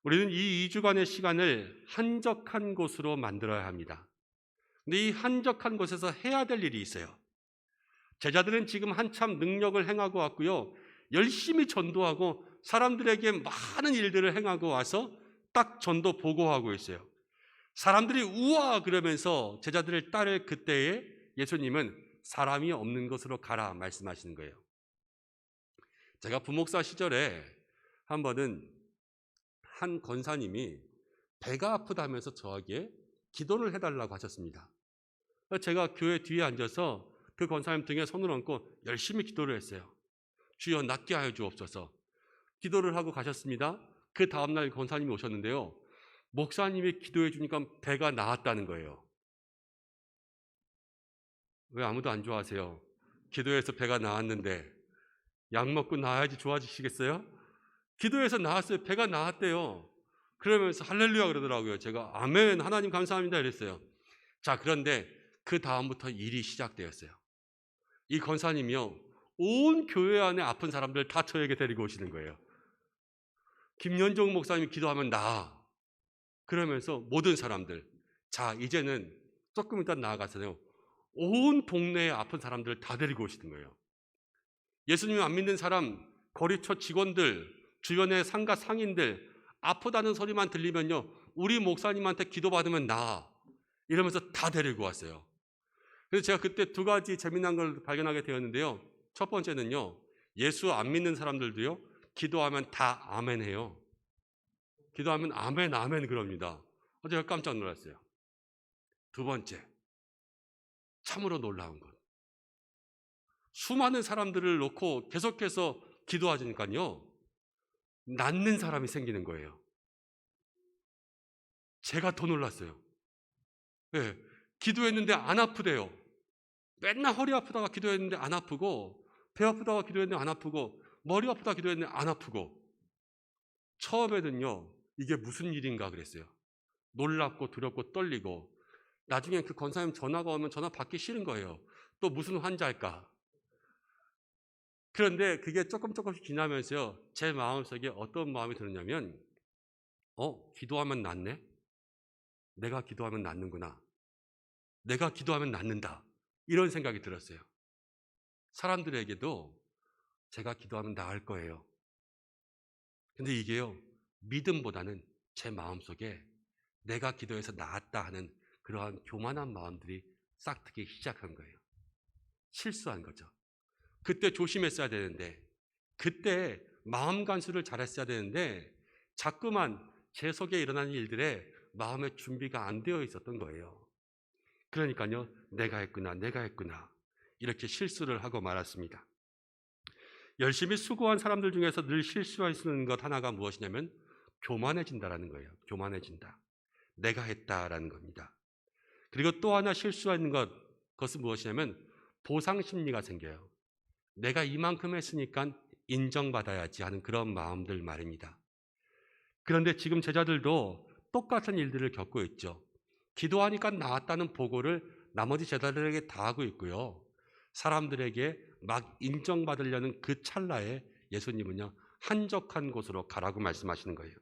우리는 이 2주간의 시간을 한적한 곳으로 만들어야 합니다. 근데 이 한적한 곳에서 해야 될 일이 있어요. 제자들은 지금 한참 능력을 행하고 왔고요, 열심히 전도하고 사람들에게 많은 일들을 행하고 와서 딱 전도 보고하고 있어요. 사람들이 우와 그러면서 제자들을 따를 그때에 예수님은 사람이 없는 곳으로 가라 말씀하시는 거예요. 제가 부목사 시절에 한 번은 한 권사님이 배가 아프다면서 저에게 기도를 해달라고 하셨습니다. 제가 교회 뒤에 앉아서 그 권사님 등에 손을 얹고 열심히 기도를 했어요. 주여 낫게 하여 주옵소서. 기도를 하고 가셨습니다. 그 다음날 권사님이 오셨는데요. 목사님이 기도해 주니까 배가 나았다는 거예요. 왜 아무도 안 좋아하세요? 기도해서 배가 나았는데 약 먹고 나아야지 좋아지시겠어요? 기도해서 나았어요. 배가 나았대요. 그러면서 할렐루야 그러더라고요. 제가 아멘 하나님 감사합니다 이랬어요. 자, 그런데 그 다음부터 일이 시작되었어요. 이 권사님이요, 온 교회 안에 아픈 사람들 다 저에게 데리고 오시는 거예요. 김연종 목사님이 기도하면 나아. 그러면서 모든 사람들, 자 이제는 조금 이따 나아가서요, 온 동네에 아픈 사람들 다 데리고 오시는 거예요. 예수님 안 믿는 사람, 거리처 직원들, 주변의 상가 상인들 아프다는 소리만 들리면요, 우리 목사님한테 기도받으면 나아. 이러면서 다 데리고 왔어요. 그래서 제가 그때 두 가지 재미난 걸 발견하게 되었는데요. 첫 번째는요, 예수 안 믿는 사람들도요, 기도하면 다 아멘 해요. 기도하면 아멘 아멘 그럽니다. 제가 깜짝 놀랐어요. 두 번째, 참으로 놀라운 것, 수많은 사람들을 놓고 계속해서 기도하니까요, 낫는 사람이 생기는 거예요. 제가 더 놀랐어요. 네, 기도했는데 안 아프대요. 맨날 허리 아프다가 기도했는데 안 아프고, 배 아프다가 기도했는데 안 아프고, 머리 아프다가 기도했는데 안 아프고. 처음에는요, 이게 무슨 일인가 그랬어요. 놀랍고 두렵고 떨리고, 나중에 그 권사님 전화가 오면 전화 받기 싫은 거예요. 또 무슨 환자일까. 그런데 그게 조금씩 지나면서요, 제 마음속에 어떤 마음이 드느냐면, 기도하면 낫네? 내가 기도하면 낫는구나. 내가 기도하면 낫는다. 이런 생각이 들었어요. 사람들에게도 제가 기도하면 나을 거예요. 근데 이게요, 믿음보다는 제 마음속에 내가 기도해서 나았다 하는 그러한 교만한 마음들이 싹트기 시작한 거예요. 실수한 거죠. 그때 조심했어야 되는데, 그때 마음 간수를 잘했어야 되는데, 자꾸만 제 속에 일어나는 일들에 마음의 준비가 안 되어 있었던 거예요. 그러니까요, 내가 했구나 이렇게 실수를 하고 말았습니다. 열심히 수고한 사람들 중에서 늘 실수하시는 것 하나가 무엇이냐면 교만해진다라는 거예요. 교만해진다. 내가 했다라는 겁니다. 그리고 또 하나 실수하는 그것은 무엇이냐면 보상 심리가 생겨요. 내가 이만큼 했으니까 인정받아야지 하는 그런 마음들 말입니다. 그런데 지금 제자들도 똑같은 일들을 겪고 있죠. 기도하니까 나았다는 보고를 나머지 제자들에게 다 하고 있고요. 사람들에게 막 인정받으려는 그 찰나에 예수님은요, 한적한 곳으로 가라고 말씀하시는 거예요.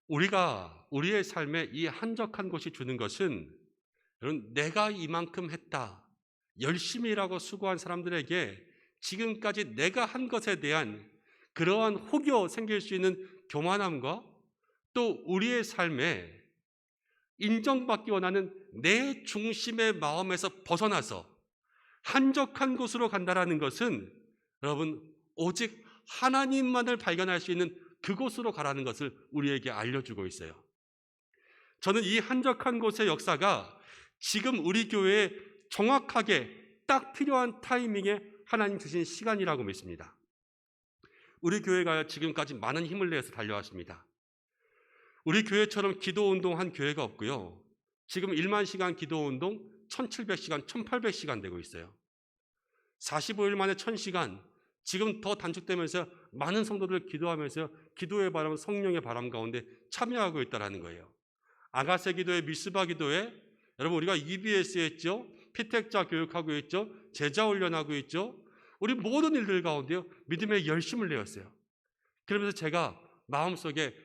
우리가 우리의 삶에 이 한적한 곳이 주는 것은, 여러분, 내가 이만큼 했다, 열심히 일하고 수고한 사람들에게 지금까지 내가 한 것에 대한 그러한 혹여 생길 수 있는 교만함과 또 우리의 삶에 인정받기 원하는 내 중심의 마음에서 벗어나서 한적한 곳으로 간다라는 것은, 여러분, 오직 하나님만을 발견할 수 있는 그곳으로 가라는 것을 우리에게 알려주고 있어요. 저는 이 한적한 곳의 역사가 지금 우리 교회에 정확하게 딱 필요한 타이밍에 하나님 주신 시간이라고 믿습니다. 우리 교회가 지금까지 많은 힘을 내서 달려왔습니다. 우리 교회처럼 기도운동 한 교회가 없고요. 지금 1만 시간 기도운동 1700시간, 1800시간 되고 있어요. 45일 만에 1000시간, 지금 더 단축되면서 많은 성도들 기도하면서 기도의 바람, 성령의 바람 가운데 참여하고 있다는 거예요. 아가세 기도회, 미스바 기도회, 여러분 우리가 EBS 했죠. 피택자 교육하고 있죠. 제자 훈련하고 있죠. 우리 모든 일들 가운데요, 믿음의 열심을 내었어요. 그러면서 제가 마음속에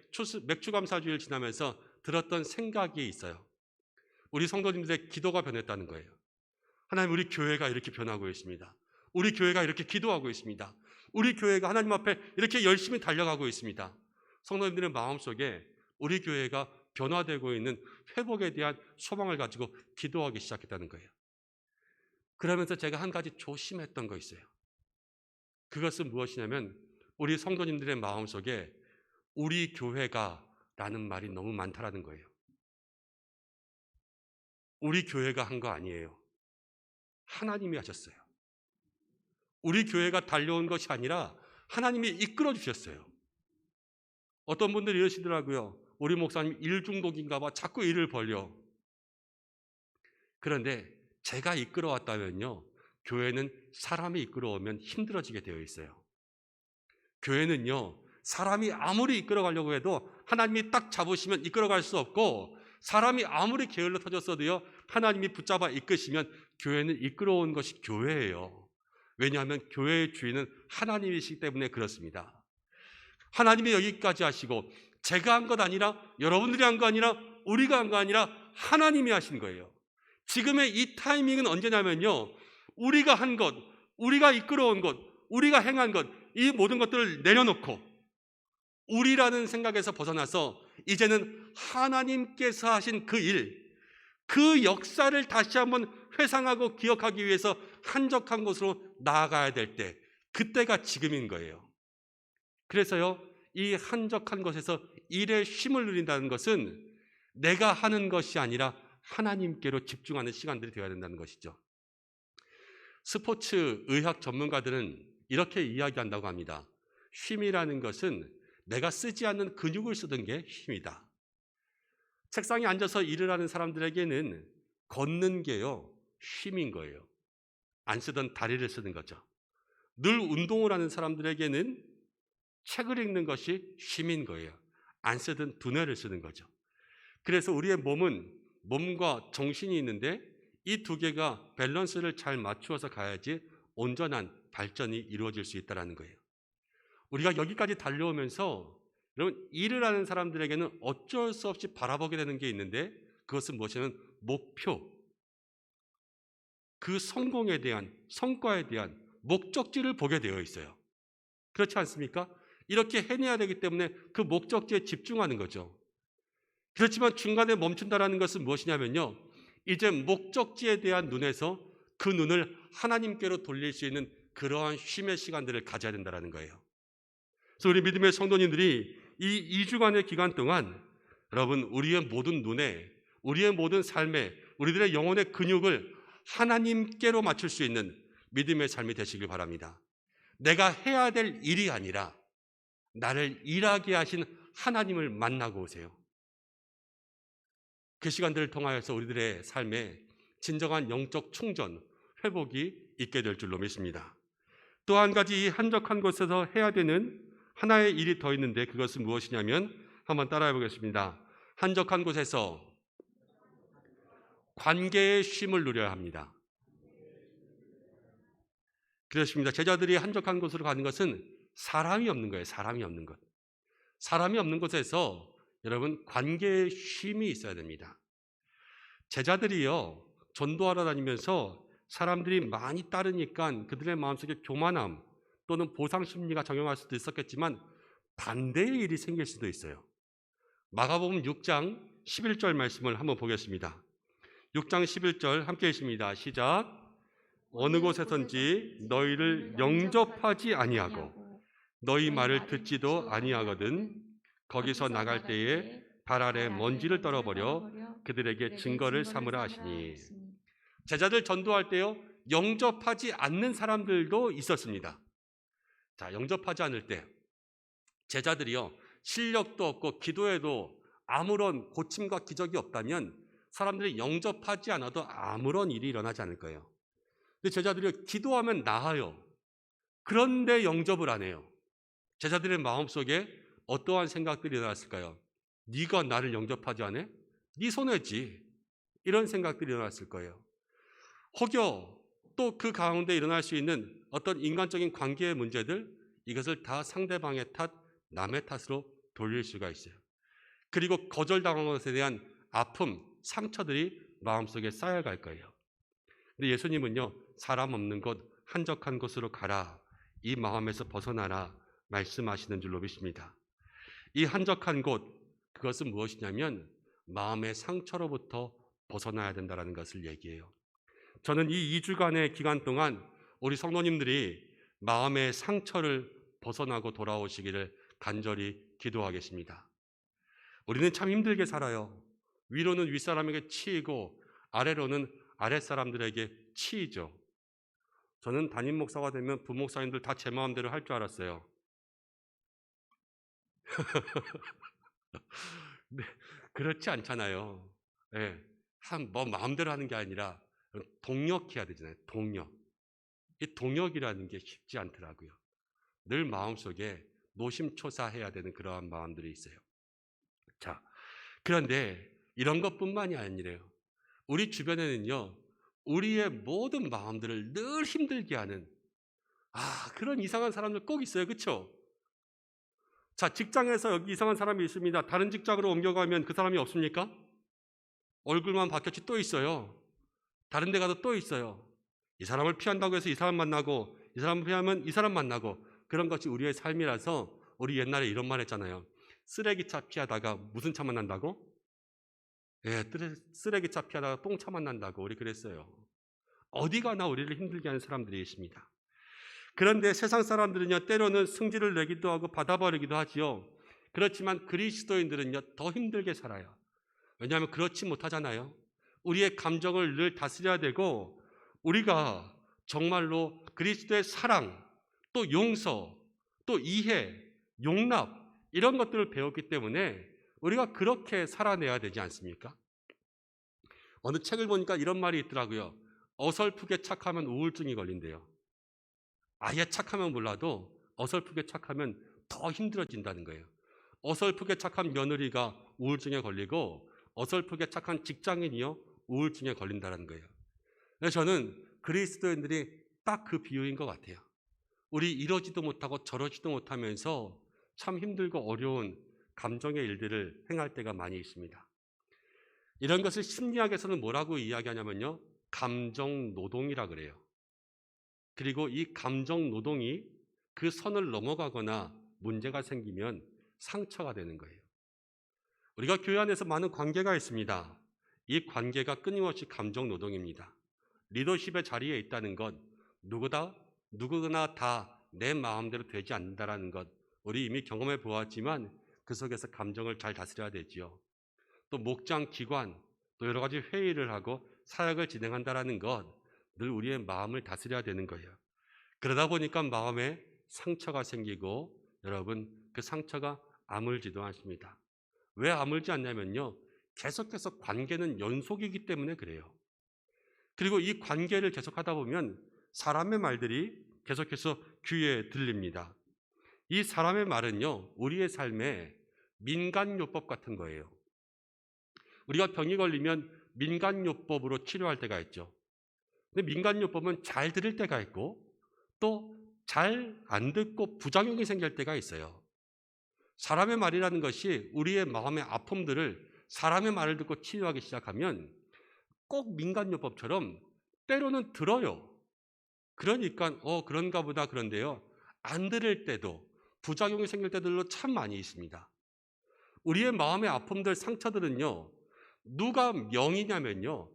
맥주감사주일 지나면서 들었던 생각이 있어요. 우리 성도님들의 기도가 변했다는 거예요. 하나님, 우리 교회가 이렇게 변하고 있습니다. 우리 교회가 이렇게 기도하고 있습니다. 우리 교회가 하나님 앞에 이렇게 열심히 달려가고 있습니다. 성도님들의 마음속에 우리 교회가 변화되고 있는 회복에 대한 소망을 가지고 기도하기 시작했다는 거예요. 그러면서 제가 한 가지 조심했던 거 있어요. 그것은 무엇이냐면 우리 성도님들의 마음속에 우리 교회가 라는 말이 너무 많다라는 거예요. 우리 교회가 한 거 아니에요. 하나님이 하셨어요. 우리 교회가 달려온 것이 아니라 하나님이 이끌어 주셨어요. 어떤 분들이 이러시더라고요. 우리 목사님 일 중독인가 봐. 자꾸 일을 벌려. 그런데 제가 이끌어왔다면요. 교회는 사람이 이끌어오면 힘들어지게 되어 있어요. 교회는요. 사람이 아무리 이끌어가려고 해도 하나님이 딱 잡으시면 이끌어갈 수 없고 사람이 아무리 게을러 터졌어도요. 하나님이 붙잡아 이끄시면 교회는 이끌어온 것이 교회예요. 왜냐하면 교회의 주인은 하나님이시기 때문에 그렇습니다. 하나님이 여기까지 하시고 제가 한 것 아니라 여러분들이 한 거 아니라 우리가 한 거 아니라 하나님이 하신 거예요. 지금의 이 타이밍은 언제냐면요. 우리가 한 것, 우리가 이끌어온 것, 우리가 행한 것, 이 모든 것들을 내려놓고 우리라는 생각에서 벗어나서 이제는 하나님께서 하신 그 일, 그 역사를 다시 한번 회상하고 기억하기 위해서 한적한 곳으로 나아가야 될 때, 그때가 지금인 거예요. 그래서요, 이 한적한 곳에서 일의 쉼을 누린다는 것은 내가 하는 것이 아니라 하나님께로 집중하는 시간들이 되어야 된다는 것이죠. 스포츠 의학 전문가들은 이렇게 이야기한다고 합니다. 쉼이라는 것은 내가 쓰지 않는 근육을 쓰던 게 쉼이다. 책상에 앉아서 일을 하는 사람들에게는 걷는 게요, 쉼인 거예요. 안 쓰던 다리를 쓰는 거죠. 늘 운동을 하는 사람들에게는 책을 읽는 것이 쉼인 거예요. 안 쓰던 두뇌를 쓰는 거죠. 그래서 우리의 몸은 몸과 정신이 있는데 이 두 개가 밸런스를 잘 맞추어서 가야지 온전한 발전이 이루어질 수 있다는 거예요. 우리가 여기까지 달려오면서 여러분 일을 하는 사람들에게는 어쩔 수 없이 바라보게 되는 게 있는데 그것은 무엇이냐면 목표, 그 성공에 대한, 성과에 대한 목적지를 보게 되어 있어요. 그렇지 않습니까? 이렇게 해내야 되기 때문에 그 목적지에 집중하는 거죠. 그렇지만 중간에 멈춘다는 것은 무엇이냐면요. 이제 목적지에 대한 눈에서 그 눈을 하나님께로 돌릴 수 있는 그러한 쉼의 시간들을 가져야 된다는 거예요. 그래서 우리 믿음의 성도님들이 이 2주간의 기간 동안 여러분 우리의 모든 눈에, 우리의 모든 삶에, 우리들의 영혼의 근육을 하나님께로 맞출 수 있는 믿음의 삶이 되시길 바랍니다. 내가 해야 될 일이 아니라 나를 일하게 하신 하나님을 만나고 오세요. 그 시간들을 통하여서 우리들의 삶에 진정한 영적 충전, 회복이 있게 될 줄로 믿습니다. 또 한 가지 이 한적한 곳에서 해야 되는 하나의 일이 더 있는데 그것은 무엇이냐면 한번 따라해 보겠습니다. 한적한 곳에서 관계의 쉼을 누려야 합니다. 그렇습니다. 제자들이 한적한 곳으로 가는 것은 사람이 없는 거예요. 사람이 없는 것. 사람이 없는 곳에서 여러분 관계의 쉼이 있어야 됩니다. 제자들이요 전도하러 다니면서 사람들이 많이 따르니까 그들의 마음속에 교만함 또는 보상 심리가 작용할 수도 있었겠지만 반대의 일이 생길 수도 있어요. 마가복음 6장 11절 말씀을 한번 보겠습니다. 6장 11절 함께 읽습니다. 시작. 어느 곳에선지 너희를 영접하지 아니하고 너희 말을 듣지도 아니하거든 거기서 나갈 때에 발 아래 먼지를 떨어버려 그들에게 증거를 삼으라 하시니. 제자들 전도할 때요 영접하지 않는 사람들도 있었습니다. 자, 영접하지 않을 때 제자들이요 실력도 없고 기도에도 아무런 고침과 기적이 없다면 사람들이 영접하지 않아도 아무런 일이 일어나지 않을 거예요. 근데 제자들이 기도하면 나아요. 그런데 영접을 안 해요. 제자들의 마음속에 어떠한 생각들이 일어났을까요? 네가 나를 영접하지 않아? 네 손해지. 이런 생각들이 일어났을 거예요. 혹여 또 그 가운데 일어날 수 있는 어떤 인간적인 관계의 문제들, 이것을 다 상대방의 탓, 남의 탓으로 돌릴 수가 있어요. 그리고 거절당한 것에 대한 아픔, 상처들이 마음속에 쌓여갈 거예요. 근데 예수님은요 사람 없는 곳, 한적한 곳으로 가라 이 마음에서 벗어나라 말씀하시는 줄로 믿습니다. 이 한적한 곳, 그것은 무엇이냐면 마음의 상처로부터 벗어나야 된다는 것을 얘기해요. 저는 이 2주간의 기간 동안 우리 성도님들이 마음의 상처를 벗어나고 돌아오시기를 간절히 기도하겠습니다. 우리는 참 힘들게 살아요. 위로는 윗사람에게 치이고 아래로는 아랫사람들에게 치이죠. 저는 담임 목사가 되면 부목사님들 다 제 마음대로 할 줄 알았어요. 네, 그렇지 않잖아요. 네, 뭐 마음대로 하는 게 아니라 동력해야 되잖아요. 동력. 이 동력이라는 게 쉽지 않더라고요. 늘 마음속에 노심초사해야 되는 그러한 마음들이 있어요. 자, 그런데 이런 것뿐만이 아니래요. 우리 주변에는요, 우리의 모든 마음들을 늘 힘들게 하는 그런 이상한 사람들 꼭 있어요. 그렇죠? 자, 직장에서 여기 이상한 사람이 있습니다. 다른 직장으로 옮겨가면 그 사람이 없습니까? 얼굴만 바뀌었지 또 있어요. 다른 데 가도 또 있어요. 이 사람을 피한다고 해서 이 사람 만나고, 이 사람을 피하면 이 사람 만나고, 그런 것이 우리의 삶이라서 우리 옛날에 이런 말 했잖아요. 쓰레기차 피하다가 무슨 차 만난다고? 예, 쓰레기차 피하다가 똥차 만난다고 우리 그랬어요. 어디 가나 우리를 힘들게 하는 사람들이 있습니다. 그런데 세상 사람들은요, 때로는 승질을 내기도 하고 받아버리기도 하지요. 그렇지만 그리스도인들은요, 더 힘들게 살아요. 왜냐하면 그렇지 못하잖아요. 우리의 감정을 늘 다스려야 되고, 우리가 정말로 그리스도의 사랑, 또 용서, 또 이해, 용납, 이런 것들을 배웠기 때문에 우리가 그렇게 살아내야 되지 않습니까? 어느 책을 보니까 이런 말이 있더라고요. 어설프게 착하면 우울증이 걸린대요. 아예 착하면 몰라도 어설프게 착하면 더 힘들어진다는 거예요. 어설프게 착한 며느리가 우울증에 걸리고 어설프게 착한 직장인이요 우울증에 걸린다는 거예요. 그래서 저는 그리스도인들이 딱 그 비유인 것 같아요. 우리 이러지도 못하고 저러지도 못하면서 참 힘들고 어려운 감정의 일들을 행할 때가 많이 있습니다. 이런 것을 심리학에서는 뭐라고 이야기하냐면요, 감정 노동이라 그래요. 그리고 이 감정 노동이 그 선을 넘어가거나 문제가 생기면 상처가 되는 거예요. 우리가 교회 안에서 많은 관계가 있습니다. 이 관계가 끊임없이 감정 노동입니다. 리더십의 자리에 있다는 것, 누구나 다 내 마음대로 되지 않는다는 것, 우리 이미 경험해 보았지만 그 속에서 감정을 잘 다스려야 되지요. 또 목장, 기관, 또 여러 가지 회의를 하고 사역을 진행한다는 것, 늘 우리의 마음을 다스려야 되는 거예요. 그러다 보니까 마음에 상처가 생기고 여러분 그 상처가 아물지도 않습니다. 왜 아물지 않냐면요, 계속해서 관계는 연속이기 때문에 그래요. 그리고 이 관계를 계속하다 보면 사람의 말들이 계속해서 귀에 들립니다. 이 사람의 말은요, 우리의 삶에 민간요법 같은 거예요. 우리가 병이 걸리면 민간요법으로 치료할 때가 있죠. 근데 민간요법은 잘 들을 때가 있고 또 잘 안 듣고 부작용이 생길 때가 있어요. 사람의 말이라는 것이 우리의 마음의 아픔들을 사람의 말을 듣고 치료하기 시작하면 꼭 민간요법처럼 때로는 들어요. 그러니까 그런가 보다. 그런데요, 안 들을 때도 부작용이 생길 때들도 참 많이 있습니다. 우리의 마음의 아픔들, 상처들은요, 누가 명이냐면요,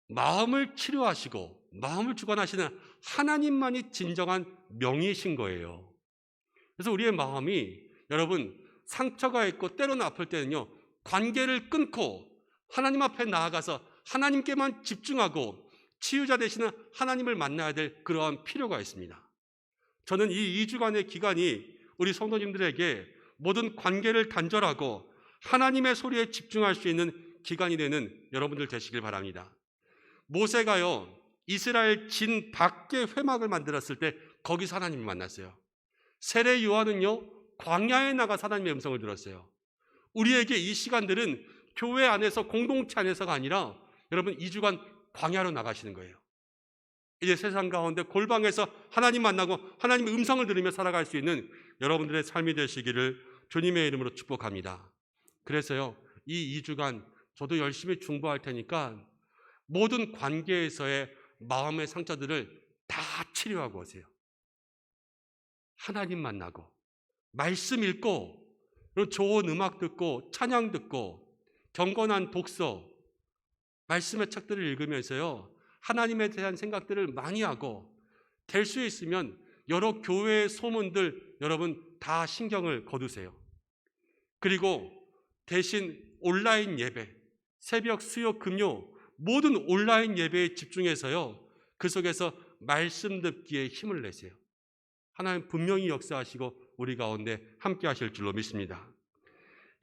마음을 치료하시고 마음을 주관하시는 하나님만이 진정한 명이신 거예요. 그래서 우리의 마음이 여러분 상처가 있고 때로는 아플 때는요, 관계를 끊고 하나님 앞에 나아가서 하나님께만 집중하고 치유자 되시는 하나님을 만나야 될 그러한 필요가 있습니다. 저는 이 2주간의 기간이 우리 성도님들에게 모든 관계를 단절하고 하나님의 소리에 집중할 수 있는 기간이 되는 여러분들 되시길 바랍니다. 모세가요, 이스라엘 진 밖에 회막을 만들었을 때 거기서 하나님을 만났어요. 세례 요한은요, 광야에 나가 하나님의 음성을 들었어요. 우리에게 이 시간들은 교회 안에서, 공동체 안에서가 아니라 여러분 2주간 광야로 나가시는 거예요. 이제 세상 가운데 골방에서 하나님 만나고 하나님의 음성을 들으며 살아갈 수 있는 여러분들의 삶이 되시기를 주님의 이름으로 축복합니다. 그래서요, 이 2주간 저도 열심히 중보할 테니까 모든 관계에서의 마음의 상처들을 다 치료하고 오세요. 하나님 만나고 말씀 읽고 그리고 좋은 음악 듣고 찬양 듣고 경건한 독서 말씀의 책들을 읽으면서요 하나님에 대한 생각들을 많이 하고 될 수 있으면 여러 교회의 소문들 여러분 다 신경을 거두세요. 그리고 대신 온라인 예배, 새벽, 수요, 금요 모든 온라인 예배에 집중해서요 그 속에서 말씀 듣기에 힘을 내세요. 하나님 분명히 역사하시고 우리 가운데 함께 하실 줄로 믿습니다.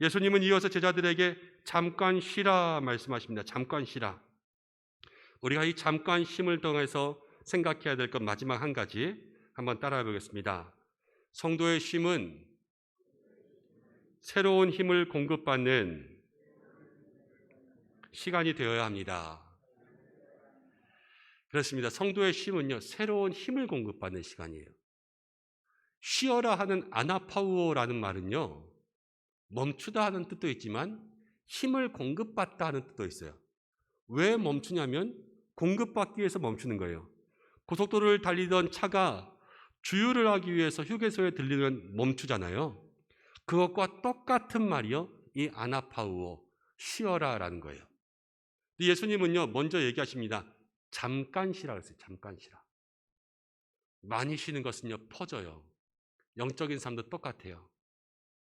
예수님은 이어서 제자들에게 잠깐 쉬라 말씀하십니다. 잠깐 쉬라. 우리가 이 잠깐 쉼을 통해서 생각해야 될 것 마지막 한 가지 한번 따라해 보겠습니다. 성도의 쉼은 새로운 힘을 공급받는 시간이 되어야 합니다. 그렇습니다. 성도의 쉼은요 새로운 힘을 공급받는 시간이에요. 쉬어라 하는 아나파우오라는 말은요 멈추다 하는 뜻도 있지만 힘을 공급받다 하는 뜻도 있어요. 왜 멈추냐면 공급받기 위해서 멈추는 거예요. 고속도로를 달리던 차가 주유를 하기 위해서 휴게소에 들리면 멈추잖아요. 그것과 똑같은 말이요 이 아나파우오 쉬어라라는 거예요. 예수님은요 먼저 얘기하십니다. 잠깐 쉬라 그랬어요. 잠깐 쉬라. 많이 쉬는 것은요 퍼져요. 영적인 삶도 똑같아요.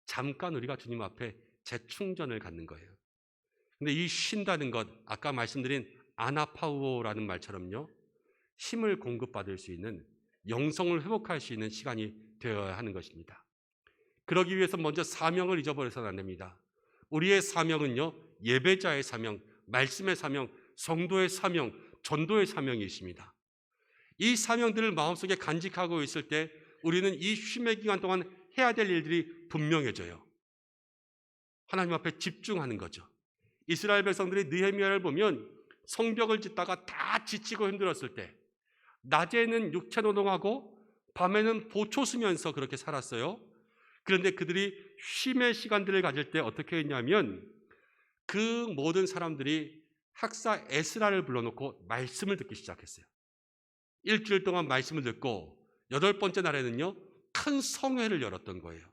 잠깐 우리가 주님 앞에 재충전을 갖는 거예요. 근데 이 쉰다는 것 아까 말씀드린 아나파우오라는 말처럼요 힘을 공급받을 수 있는 영성을 회복할 수 있는 시간이 되어야 하는 것입니다. 그러기 위해서 먼저 사명을 잊어버려서는 안 됩니다. 우리의 사명은요 예배자의 사명, 말씀의 사명, 성도의 사명, 전도의 사명이 있습니다. 이 사명들을 마음속에 간직하고 있을 때 우리는 이 쉼의 기간 동안 해야 될 일들이 분명해져요. 하나님 앞에 집중하는 거죠. 이스라엘 백성들이 느헤미야를 보면 성벽을 짓다가 다 지치고 힘들었을 때 낮에는 육체 노동하고 밤에는 보초 쓰면서 그렇게 살았어요. 그런데 그들이 쉼의 시간들을 가질 때 어떻게 했냐면 그 모든 사람들이 학사 에스라를 불러놓고 말씀을 듣기 시작했어요. 일주일 동안 말씀을 듣고 8번째 날에는요 큰 성회를 열었던 거예요.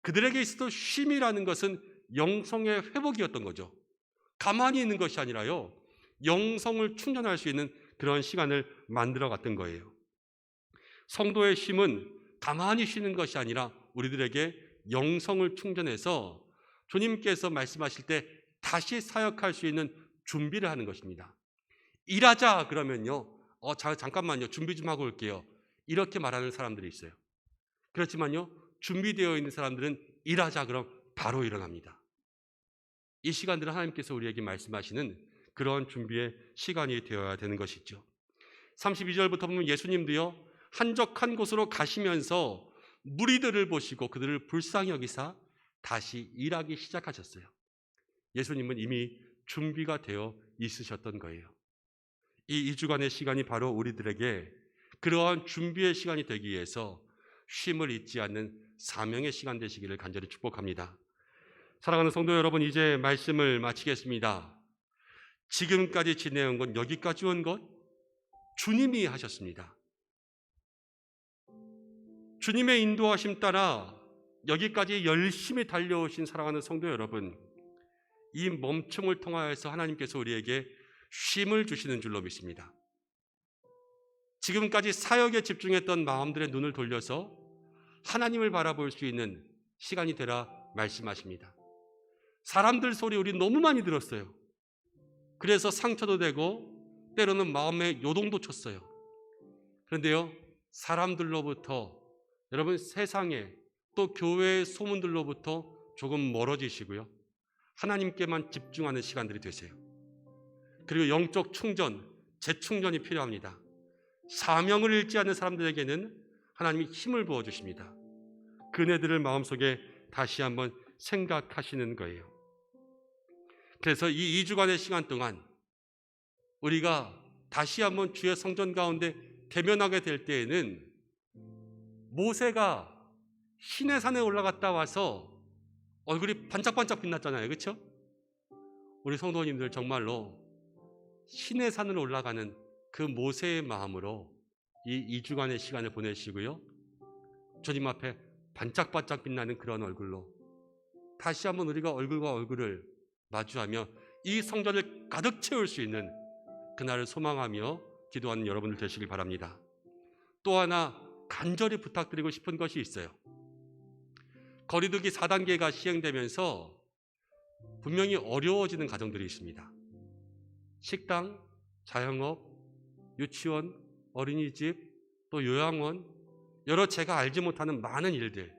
그들에게 있어도 쉼이라는 것은 영성의 회복이었던 거죠. 가만히 있는 것이 아니라요 영성을 충전할 수 있는 그런 시간을 만들어 갔던 거예요. 성도의 쉼은 가만히 쉬는 것이 아니라 우리들에게 영성을 충전해서 주님께서 말씀하실 때 다시 사역할 수 있는 준비를 하는 것입니다. 일하자 그러면요 잠깐만요 준비 좀 하고 올게요 이렇게 말하는 사람들이 있어요. 그렇지만요 준비되어 있는 사람들은 일하자 그럼 바로 일어납니다. 이 시간들은 하나님께서 우리에게 말씀하시는 그런 준비의 시간이 되어야 되는 것이죠. 32절부터 보면 예수님도요 한적한 곳으로 가시면서 무리들을 보시고 그들을 불쌍히 여기사 다시 일하기 시작하셨어요. 예수님은 이미 준비가 되어 있으셨던 거예요. 이 2주간의 시간이 바로 우리들에게 그러한 준비의 시간이 되기 위해서 쉼을 잊지 않는 사명의 시간 되시기를 간절히 축복합니다. 사랑하는 성도 여러분, 이제 말씀을 마치겠습니다. 지금까지 지내온 건 여기까지 온 것 주님이 하셨습니다. 주님의 인도하심 따라 여기까지 열심히 달려오신 사랑하는 성도 여러분, 이 멈춤을 통하여서 하나님께서 우리에게 쉼을 주시는 줄로 믿습니다. 지금까지 사역에 집중했던 마음들의 눈을 돌려서 하나님을 바라볼 수 있는 시간이 되라 말씀하십니다. 사람들 소리 우리 너무 많이 들었어요. 그래서 상처도 되고 때로는 마음에 요동도 쳤어요. 그런데요, 사람들로부터 여러분 세상에 또 교회의 소문들로부터 조금 멀어지시고요. 하나님께만 집중하는 시간들이 되세요. 그리고 영적 충전, 재충전이 필요합니다. 사명을 잃지 않는 사람들에게는 하나님이 힘을 부어주십니다. 그네들을 마음속에 다시 한번 생각하시는 거예요. 그래서 이 2주간의 시간 동안 우리가 다시 한번 주의 성전 가운데 대면하게 될 때에는 모세가 시내산에 올라갔다 와서 얼굴이 반짝반짝 빛났잖아요. 그렇죠? 우리 성도님들 정말로 시내산으로 올라가는 그 모세의 마음으로 이 2주간의 시간을 보내시고요. 주님 앞에 반짝반짝 빛나는 그런 얼굴로 다시 한번 우리가 얼굴과 얼굴을 마주하며 이 성전을 가득 채울 수 있는 그날을 소망하며 기도하는 여러분들 되시길 바랍니다. 또 하나 간절히 부탁드리고 싶은 것이 있어요. 거리두기 4단계가 시행되면서 분명히 어려워지는 가정들이 있습니다. 식당, 자영업, 유치원, 어린이집, 또 요양원, 여러 제가 알지 못하는 많은 일들.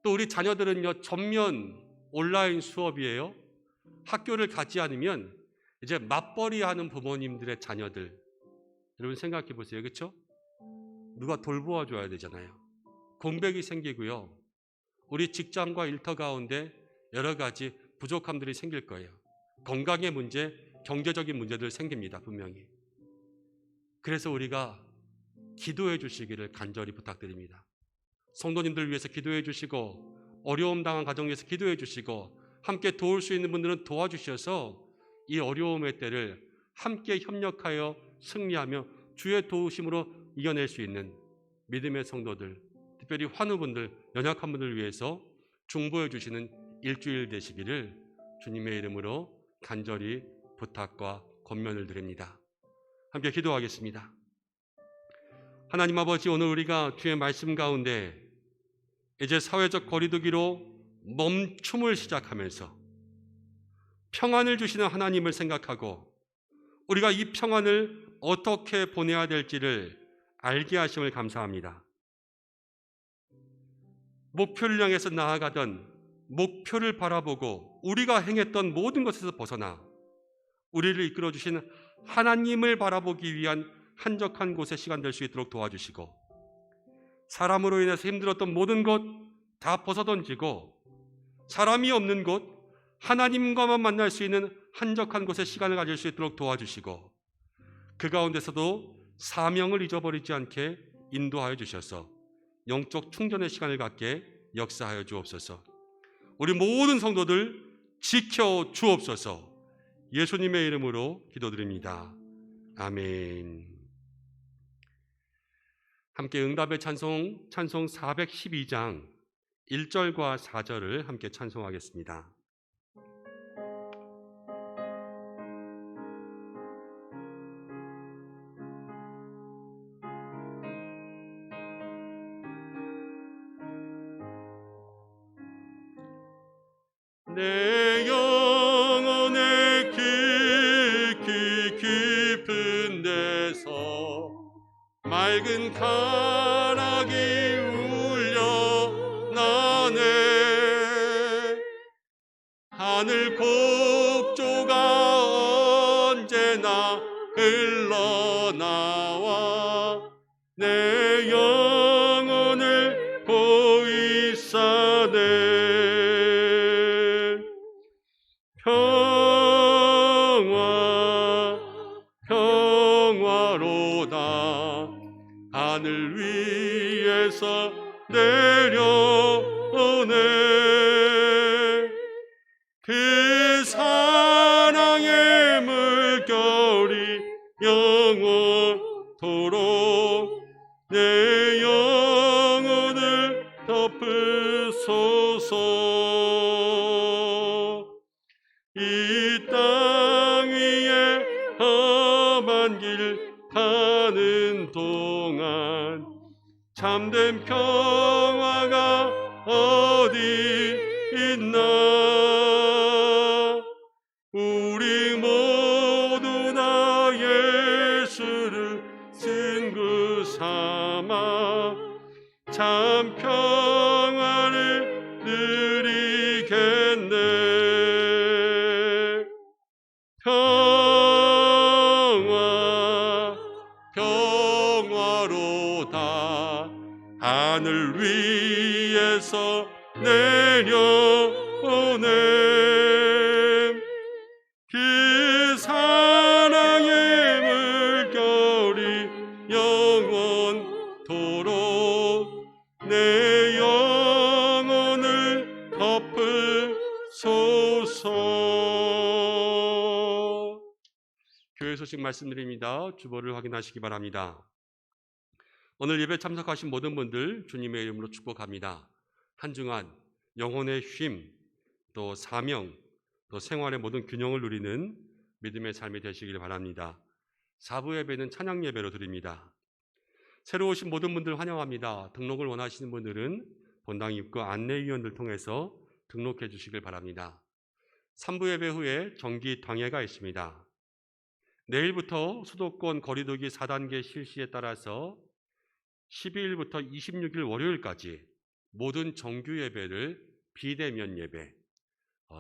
또 우리 자녀들은요, 전면 온라인 수업이에요. 학교를 가지 않으면 이제 맞벌이 하는 부모님들의 자녀들. 여러분 생각해 보세요. 그렇죠? 누가 돌보아 줘야 되잖아요. 공백이 생기고요. 우리 직장과 일터 가운데 여러 가지 부족함들이 생길 거예요. 건강의 문제, 경제적인 문제들 생깁니다. 분명히. 그래서 우리가 기도해 주시기를 간절히 부탁드립니다. 성도님들 위해서 기도해 주시고 어려움 당한 가정 위해서 기도해 주시고 함께 도울 수 있는 분들은 도와주셔서 이 어려움의 때를 함께 협력하여 승리하며 주의 도우심으로 이겨낼 수 있는 믿음의 성도들, 특별히 환우분들, 연약한 분들을 위해서 중보해 주시는 일주일 되시기를 주님의 이름으로 간절히 부탁과 권면을 드립니다. 함께 기도하겠습니다. 하나님 아버지, 오늘 우리가 주의 말씀 가운데 이제 사회적 거리두기로 멈춤을 시작하면서 평안을 주시는 하나님을 생각하고 우리가 이 평안을 어떻게 보내야 될지를 알게 하심을 감사합니다. 목표를 향해서 나아가던 목표를 바라보고 우리가 행했던 모든 것에서 벗어나 우리를 이끌어 주신 하나님을 바라보기 위한 한적한 곳의 시간 될 수 있도록 도와주시고 사람으로 인해서 힘들었던 모든 것 다 벗어던지고 사람이 없는 곳, 하나님과만 만날 수 있는 한적한 곳의 시간을 가질 수 있도록 도와주시고 그 가운데서도 사명을 잊어버리지 않게 인도하여 주셔서 영적 충전의 시간을 갖게 역사하여 주옵소서. 우리 모든 성도들 지켜 주옵소서. 예수님의 이름으로 기도드립니다. 아멘. 함께 응답의 찬송 412장 1절과 4절을 함께 찬송하겠습니다. 내 영혼의 깊은 데서 맑은 가락이 울려 나네. 하늘 곡조가 언제나 흘러나와 내 영혼을 보이 싸네. 평화로다 하늘 위에서 내려오네. 그 사랑의 물결이 영원토록 내 영혼을 덮으소서. 이 땅 위에 험한 길 가는 동안 참된 평화가 어디 있나. 우리 모두 다 예수를 친구 삼아 참 평화를 누리겠네. 평화로다 하늘 위에서 내려오네. 그 사랑의 물결이 영원토록 내 영혼을 덮으소서. 교회 소식 말씀드립니다. 주보를 확인하시기 바랍니다. 오늘 예배 참석하신 모든 분들 주님의 이름으로 축복합니다. 한 주간 영혼의 쉼, 또 사명, 또 생활의 모든 균형을 누리는 믿음의 삶이 되시길 바랍니다. 4부 예배는 찬양 예배로 드립니다. 새로 오신 모든 분들 환영합니다. 등록을 원하시는 분들은 본당 입구 안내위원들 통해서 등록해 주시길 바랍니다. 3부 예배 후에 정기 당회가 있습니다. 내일부터 수도권 거리두기 4단계 실시에 따라서 12일부터 26일 월요일까지 모든 정규 예배를 비대면 예배,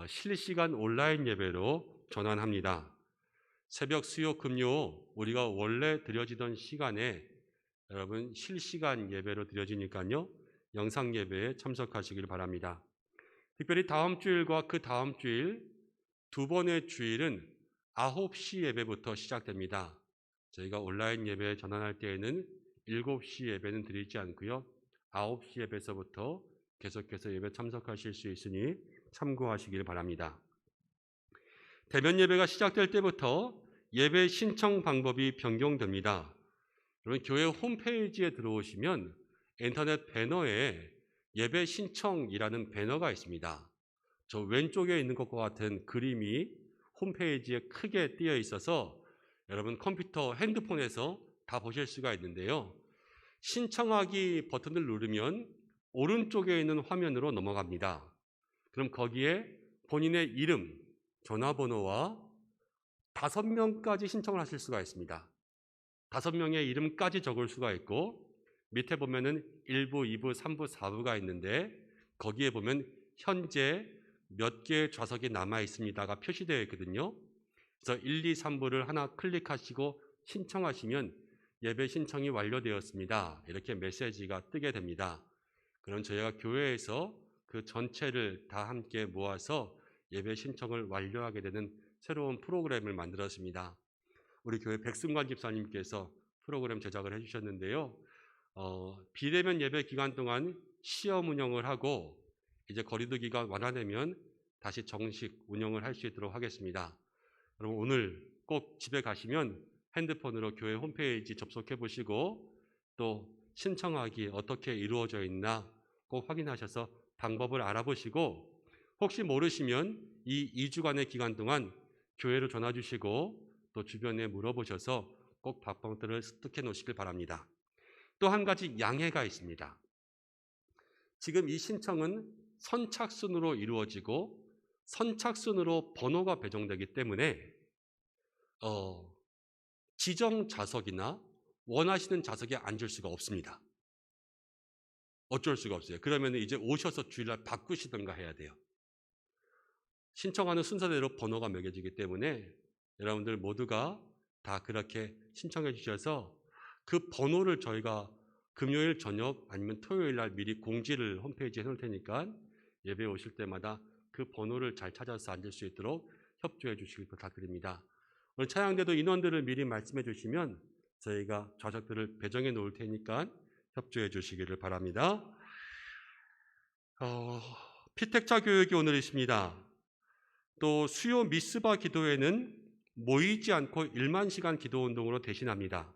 실시간 온라인 예배로 전환합니다. 새벽, 수요, 금요 우리가 원래 드려지던 시간에 여러분 실시간 예배로 드려지니까요. 영상 예배에 참석하시길 바랍니다. 특별히 다음 주일과 그 다음 주일 두 번의 주일은 9시 예배부터 시작됩니다. 저희가 온라인 예배 전환할 때에는 7시 예배는 드리지 않고요. 9시 예배서부터 계속해서 예배 참석하실 수 있으니 참고하시길 바랍니다. 대면 예배가 시작될 때부터 예배 신청 방법이 변경됩니다. 여러분 교회 홈페이지에 들어오시면 인터넷 배너에 예배 신청이라는 배너가 있습니다. 저 왼쪽에 있는 것과 같은 그림이 홈페이지에 크게 띄어 있어서 여러분 컴퓨터, 핸드폰에서 다 보실 수가 있는데요. 신청하기 버튼을 누르면 오른쪽에 있는 화면으로 넘어갑니다. 그럼 거기에 본인의 이름, 전화번호와 5명까지 신청을 하실 수가 있습니다. 5명의 이름까지 적을 수가 있고 밑에 보면은 1부, 2부, 3부, 4부가 있는데 거기에 보면 현재 몇 개의 좌석이 남아 있습니다가 표시되어 있거든요. 그래서 1, 2, 3부를 하나 클릭하시고 신청하시면 예배 신청이 완료되었습니다. 이렇게 메시지가 뜨게 됩니다. 그럼 저희가 교회에서 그 전체를 다 함께 모아서 예배 신청을 완료하게 되는 새로운 프로그램을 만들었습니다. 우리 교회 백승관 집사님께서 프로그램 제작을 해주셨는데요. 비대면 예배 기간 동안 시험 운영을 하고 이제 거리두기가 완화되면 다시 정식 운영을 할 수 있도록 하겠습니다. 여러분 오늘 꼭 집에 가시면 핸드폰으로 교회 홈페이지 접속해 보시고 또 신청하기 어떻게 이루어져 있나 꼭 확인하셔서 방법을 알아보시고 혹시 모르시면 이 2주간의 기간 동안 교회로 전화 주시고 또 주변에 물어보셔서 꼭 방법들을 습득해 놓으시길 바랍니다. 또 한 가지 양해가 있습니다. 지금 이 신청은 선착순으로 이루어지고 선착순으로 번호가 배정되기 때문에 지정 좌석이나 원하시는 좌석에 앉을 수가 없습니다. 어쩔 수가 없어요. 그러면 이제 오셔서 주일날 바꾸시던가 해야 돼요. 신청하는 순서대로 번호가 매겨지기 때문에 여러분들 모두가 다 그렇게 신청해 주셔서 그 번호를 저희가 금요일 저녁 아니면 토요일 날 미리 공지를 홈페이지에 해놓을 테니까 예배 오실 때마다 그 번호를 잘 찾아서 앉을 수 있도록 협조해 주시길 부탁드립니다. 오늘 찬양대도 인원들을 미리 말씀해 주시면 저희가 좌석들을 배정해 놓을 테니까 협조해 주시기를 바랍니다. 피택차 교육이 오늘 있습니다. 또 수요 미스바 기도회는 모이지 않고 1만 시간 기도운동으로 대신합니다.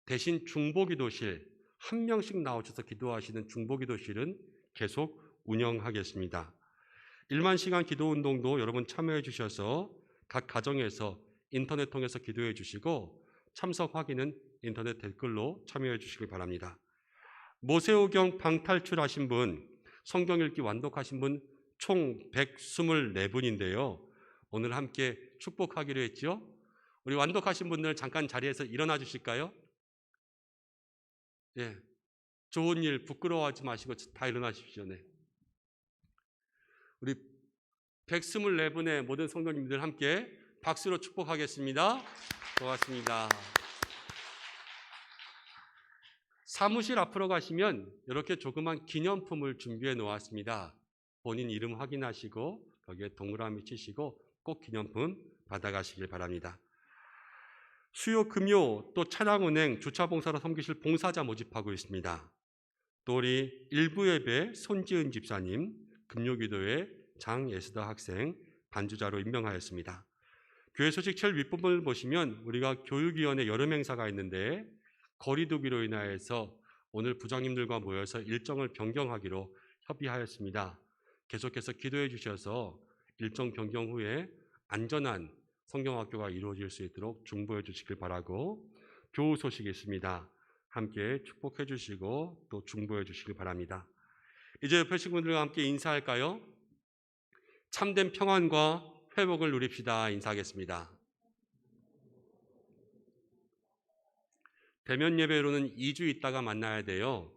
대신 중보기도실, 한 명씩 나오셔서 기도하시는 중보기도실은 계속 운영하겠습니다. 1만 시간 기도운동도 여러분 참여해 주셔서 각 가정에서 인터넷 통해서 기도해 주시고 참석 확인은 인터넷 댓글로 참여해 주시기 바랍니다. 모세오경 방탈출하신 분, 성경 읽기 완독하신 분 총 124분인데요. 오늘 함께 축복하기로 했죠. 우리 완독하신 분들 잠깐 자리에서 일어나 주실까요? 예, 좋은 일 부끄러워하지 마시고 다 일어나십시오. 네. 우리 124분의 모든 성도님들 함께 박수로 축복하겠습니다. 고맙습니다. 사무실 앞으로 가시면 이렇게 조그만 기념품을 준비해 놓았습니다. 본인 이름 확인하시고 거기에 동그라미 치시고 꼭 기념품 받아가시길 바랍니다. 수요 금요 또 차량운행 주차봉사로 섬기실 봉사자 모집하고 있습니다. 또 우리 일부 예배 손지은 집사님, 금요기도회 장예스더 학생 반주자로 임명하였습니다. 교회 소식 제일 윗부분을 보시면 우리가 교육위원회 여름 행사가 있는데 거리두기로 인하여서 오늘 부장님들과 모여서 일정을 변경하기로 협의하였습니다. 계속해서 기도해 주셔서 일정 변경 후에 안전한 성경학교가 이루어질 수 있도록 중보해 주시길 바라고, 교우 소식이 있습니다. 함께 축복해 주시고 또 중보해 주시길 바랍니다. 이제 옆에 친구들과 함께 인사할까요? 참된 평안과 회복을 누립시다. 인사하겠습니다. 대면 예배로는 2주 있다가 만나야 돼요.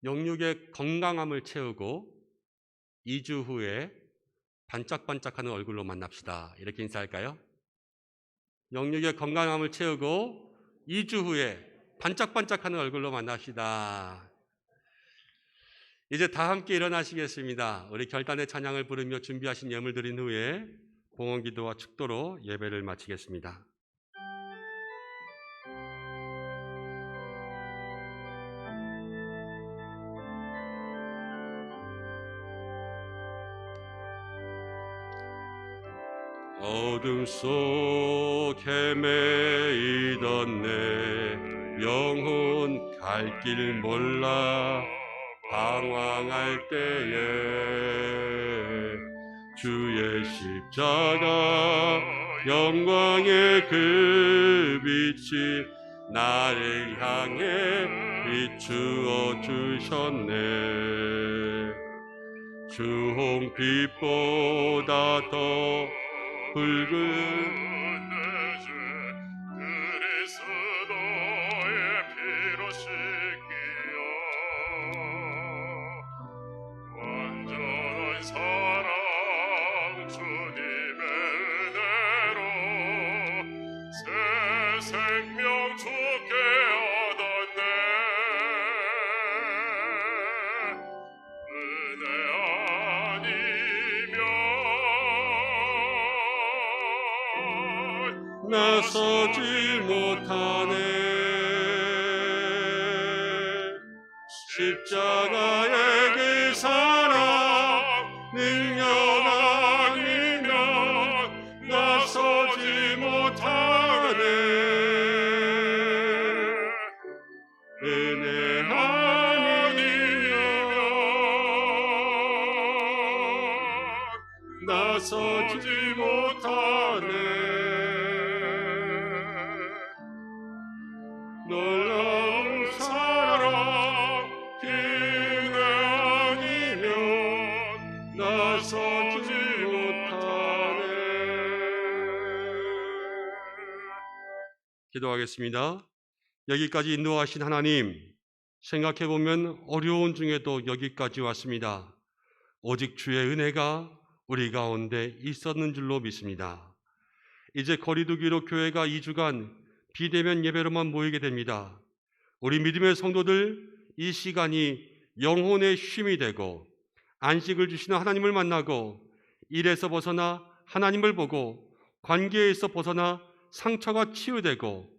영육의 건강함을 채우고 2주 후에 반짝반짝하는 얼굴로 만납시다. 이렇게 인사할까요? 영육의 건강함을 채우고 2주 후에 반짝반짝하는 얼굴로 만납시다. 이제 다 함께 일어나시겠습니다. 우리 결단의 찬양을 부르며 준비하신 예물 드린 후에 봉헌기도와 축도로 예배를 마치겠습니다. 어둠 속 헤매이던 내 영혼 갈 길 몰라 방황할 때에 주의 십자가 영광의 그 빛이 나를 향해 비추어 주셨네. 주홍빛보다 더 붉은 내 죄 그리스도의 피로 씻기어 완전한 사랑 주님의 은혜로 새 생명 주께 얻었네. 은혜 아니면 나서지 못하네. 십자가의 그 사랑 능력 아니면 나서지 못하네. 은혜 아니면 나서지 못하네. 놀라운 사랑 기대 아니면 나서지 못하네. 기도하겠습니다. 여기까지 인도하신 하나님, 생각해보면 어려운 중에도 여기까지 왔습니다. 오직 주의 은혜가 우리 가운데 있었는 줄로 믿습니다. 이제 거리두기로 교회가 2주간 비대면 예배로만 모이게 됩니다. 우리 믿음의 성도들, 이 시간이 영혼의 쉼이 되고 안식을 주시는 하나님을 만나고 일에서 벗어나 하나님을 보고 관계에서 벗어나 상처가 치유되고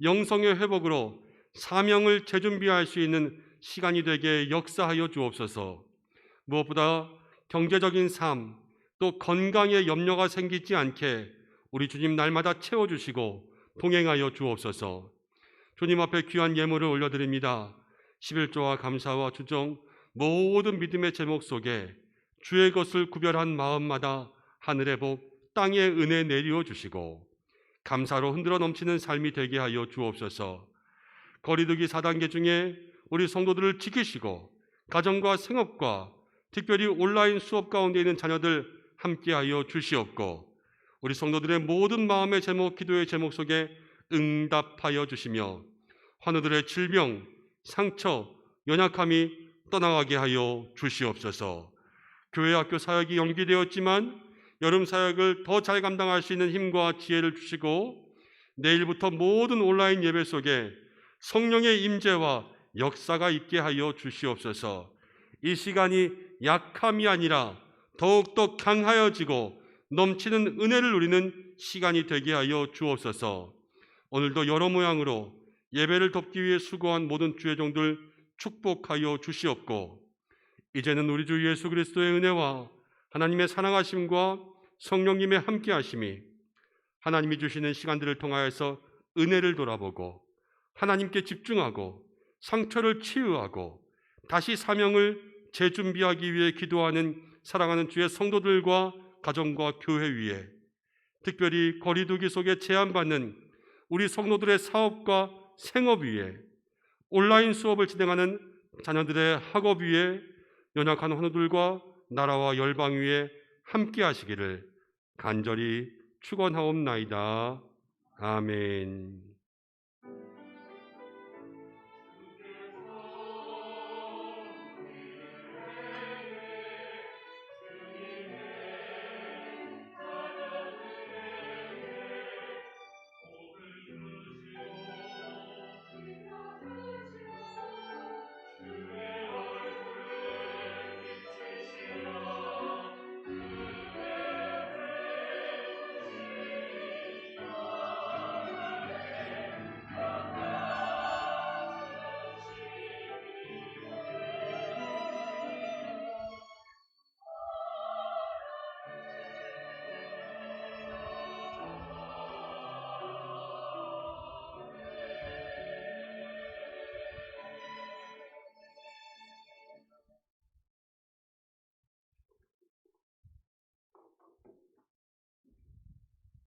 영성의 회복으로 사명을 재준비할 수 있는 시간이 되게 역사하여 주옵소서. 무엇보다 경제적인 삶, 또 건강에 염려가 생기지 않게 우리 주님 날마다 채워주시고 동행하여 주옵소서. 주님 앞에 귀한 예물을 올려드립니다. 11조와 감사와 주정 모든 믿음의 제목 속에 주의 것을 구별한 마음마다 하늘의 복, 땅의 은혜 내리어 주시고 감사로 흔들어 넘치는 삶이 되게 하여 주옵소서. 거리두기 4단계 중에 우리 성도들을 지키시고 가정과 생업과 특별히 온라인 수업 가운데 있는 자녀들 함께하여 주시옵고 우리 성도들의 모든 마음의 제목, 기도의 제목 속에 응답하여 주시며 환우들의 질병, 상처, 연약함이 떠나가게 하여 주시옵소서. 교회 학교 사역이 연기되었지만 여름 사역을 더 잘 감당할 수 있는 힘과 지혜를 주시고 내일부터 모든 온라인 예배 속에 성령의 임재와 역사가 있게 하여 주시옵소서. 이 시간이 약함이 아니라 더욱더 강하여지고 넘치는 은혜를 누리는 시간이 되게 하여 주옵소서. 오늘도 여러 모양으로 예배를 돕기 위해 수고한 모든 주의 종들 축복하여 주시옵고 이제는 우리 주 예수 그리스도의 은혜와 하나님의 사랑하심과 성령님의 함께하심이 하나님이 주시는 시간들을 통하여서 은혜를 돌아보고 하나님께 집중하고 상처를 치유하고 다시 사명을 재준비하기 위해 기도하는 사랑하는 주의 성도들과 가정과 교회 위에, 특별히 거리두기 속에 제한받는 우리 성도들의 사업과 생업 위에, 온라인 수업을 진행하는 자녀들의 학업 위에, 연약한 환우들과 나라와 열방 위에 함께 하시기를 간절히 축원하옵나이다. 아멘.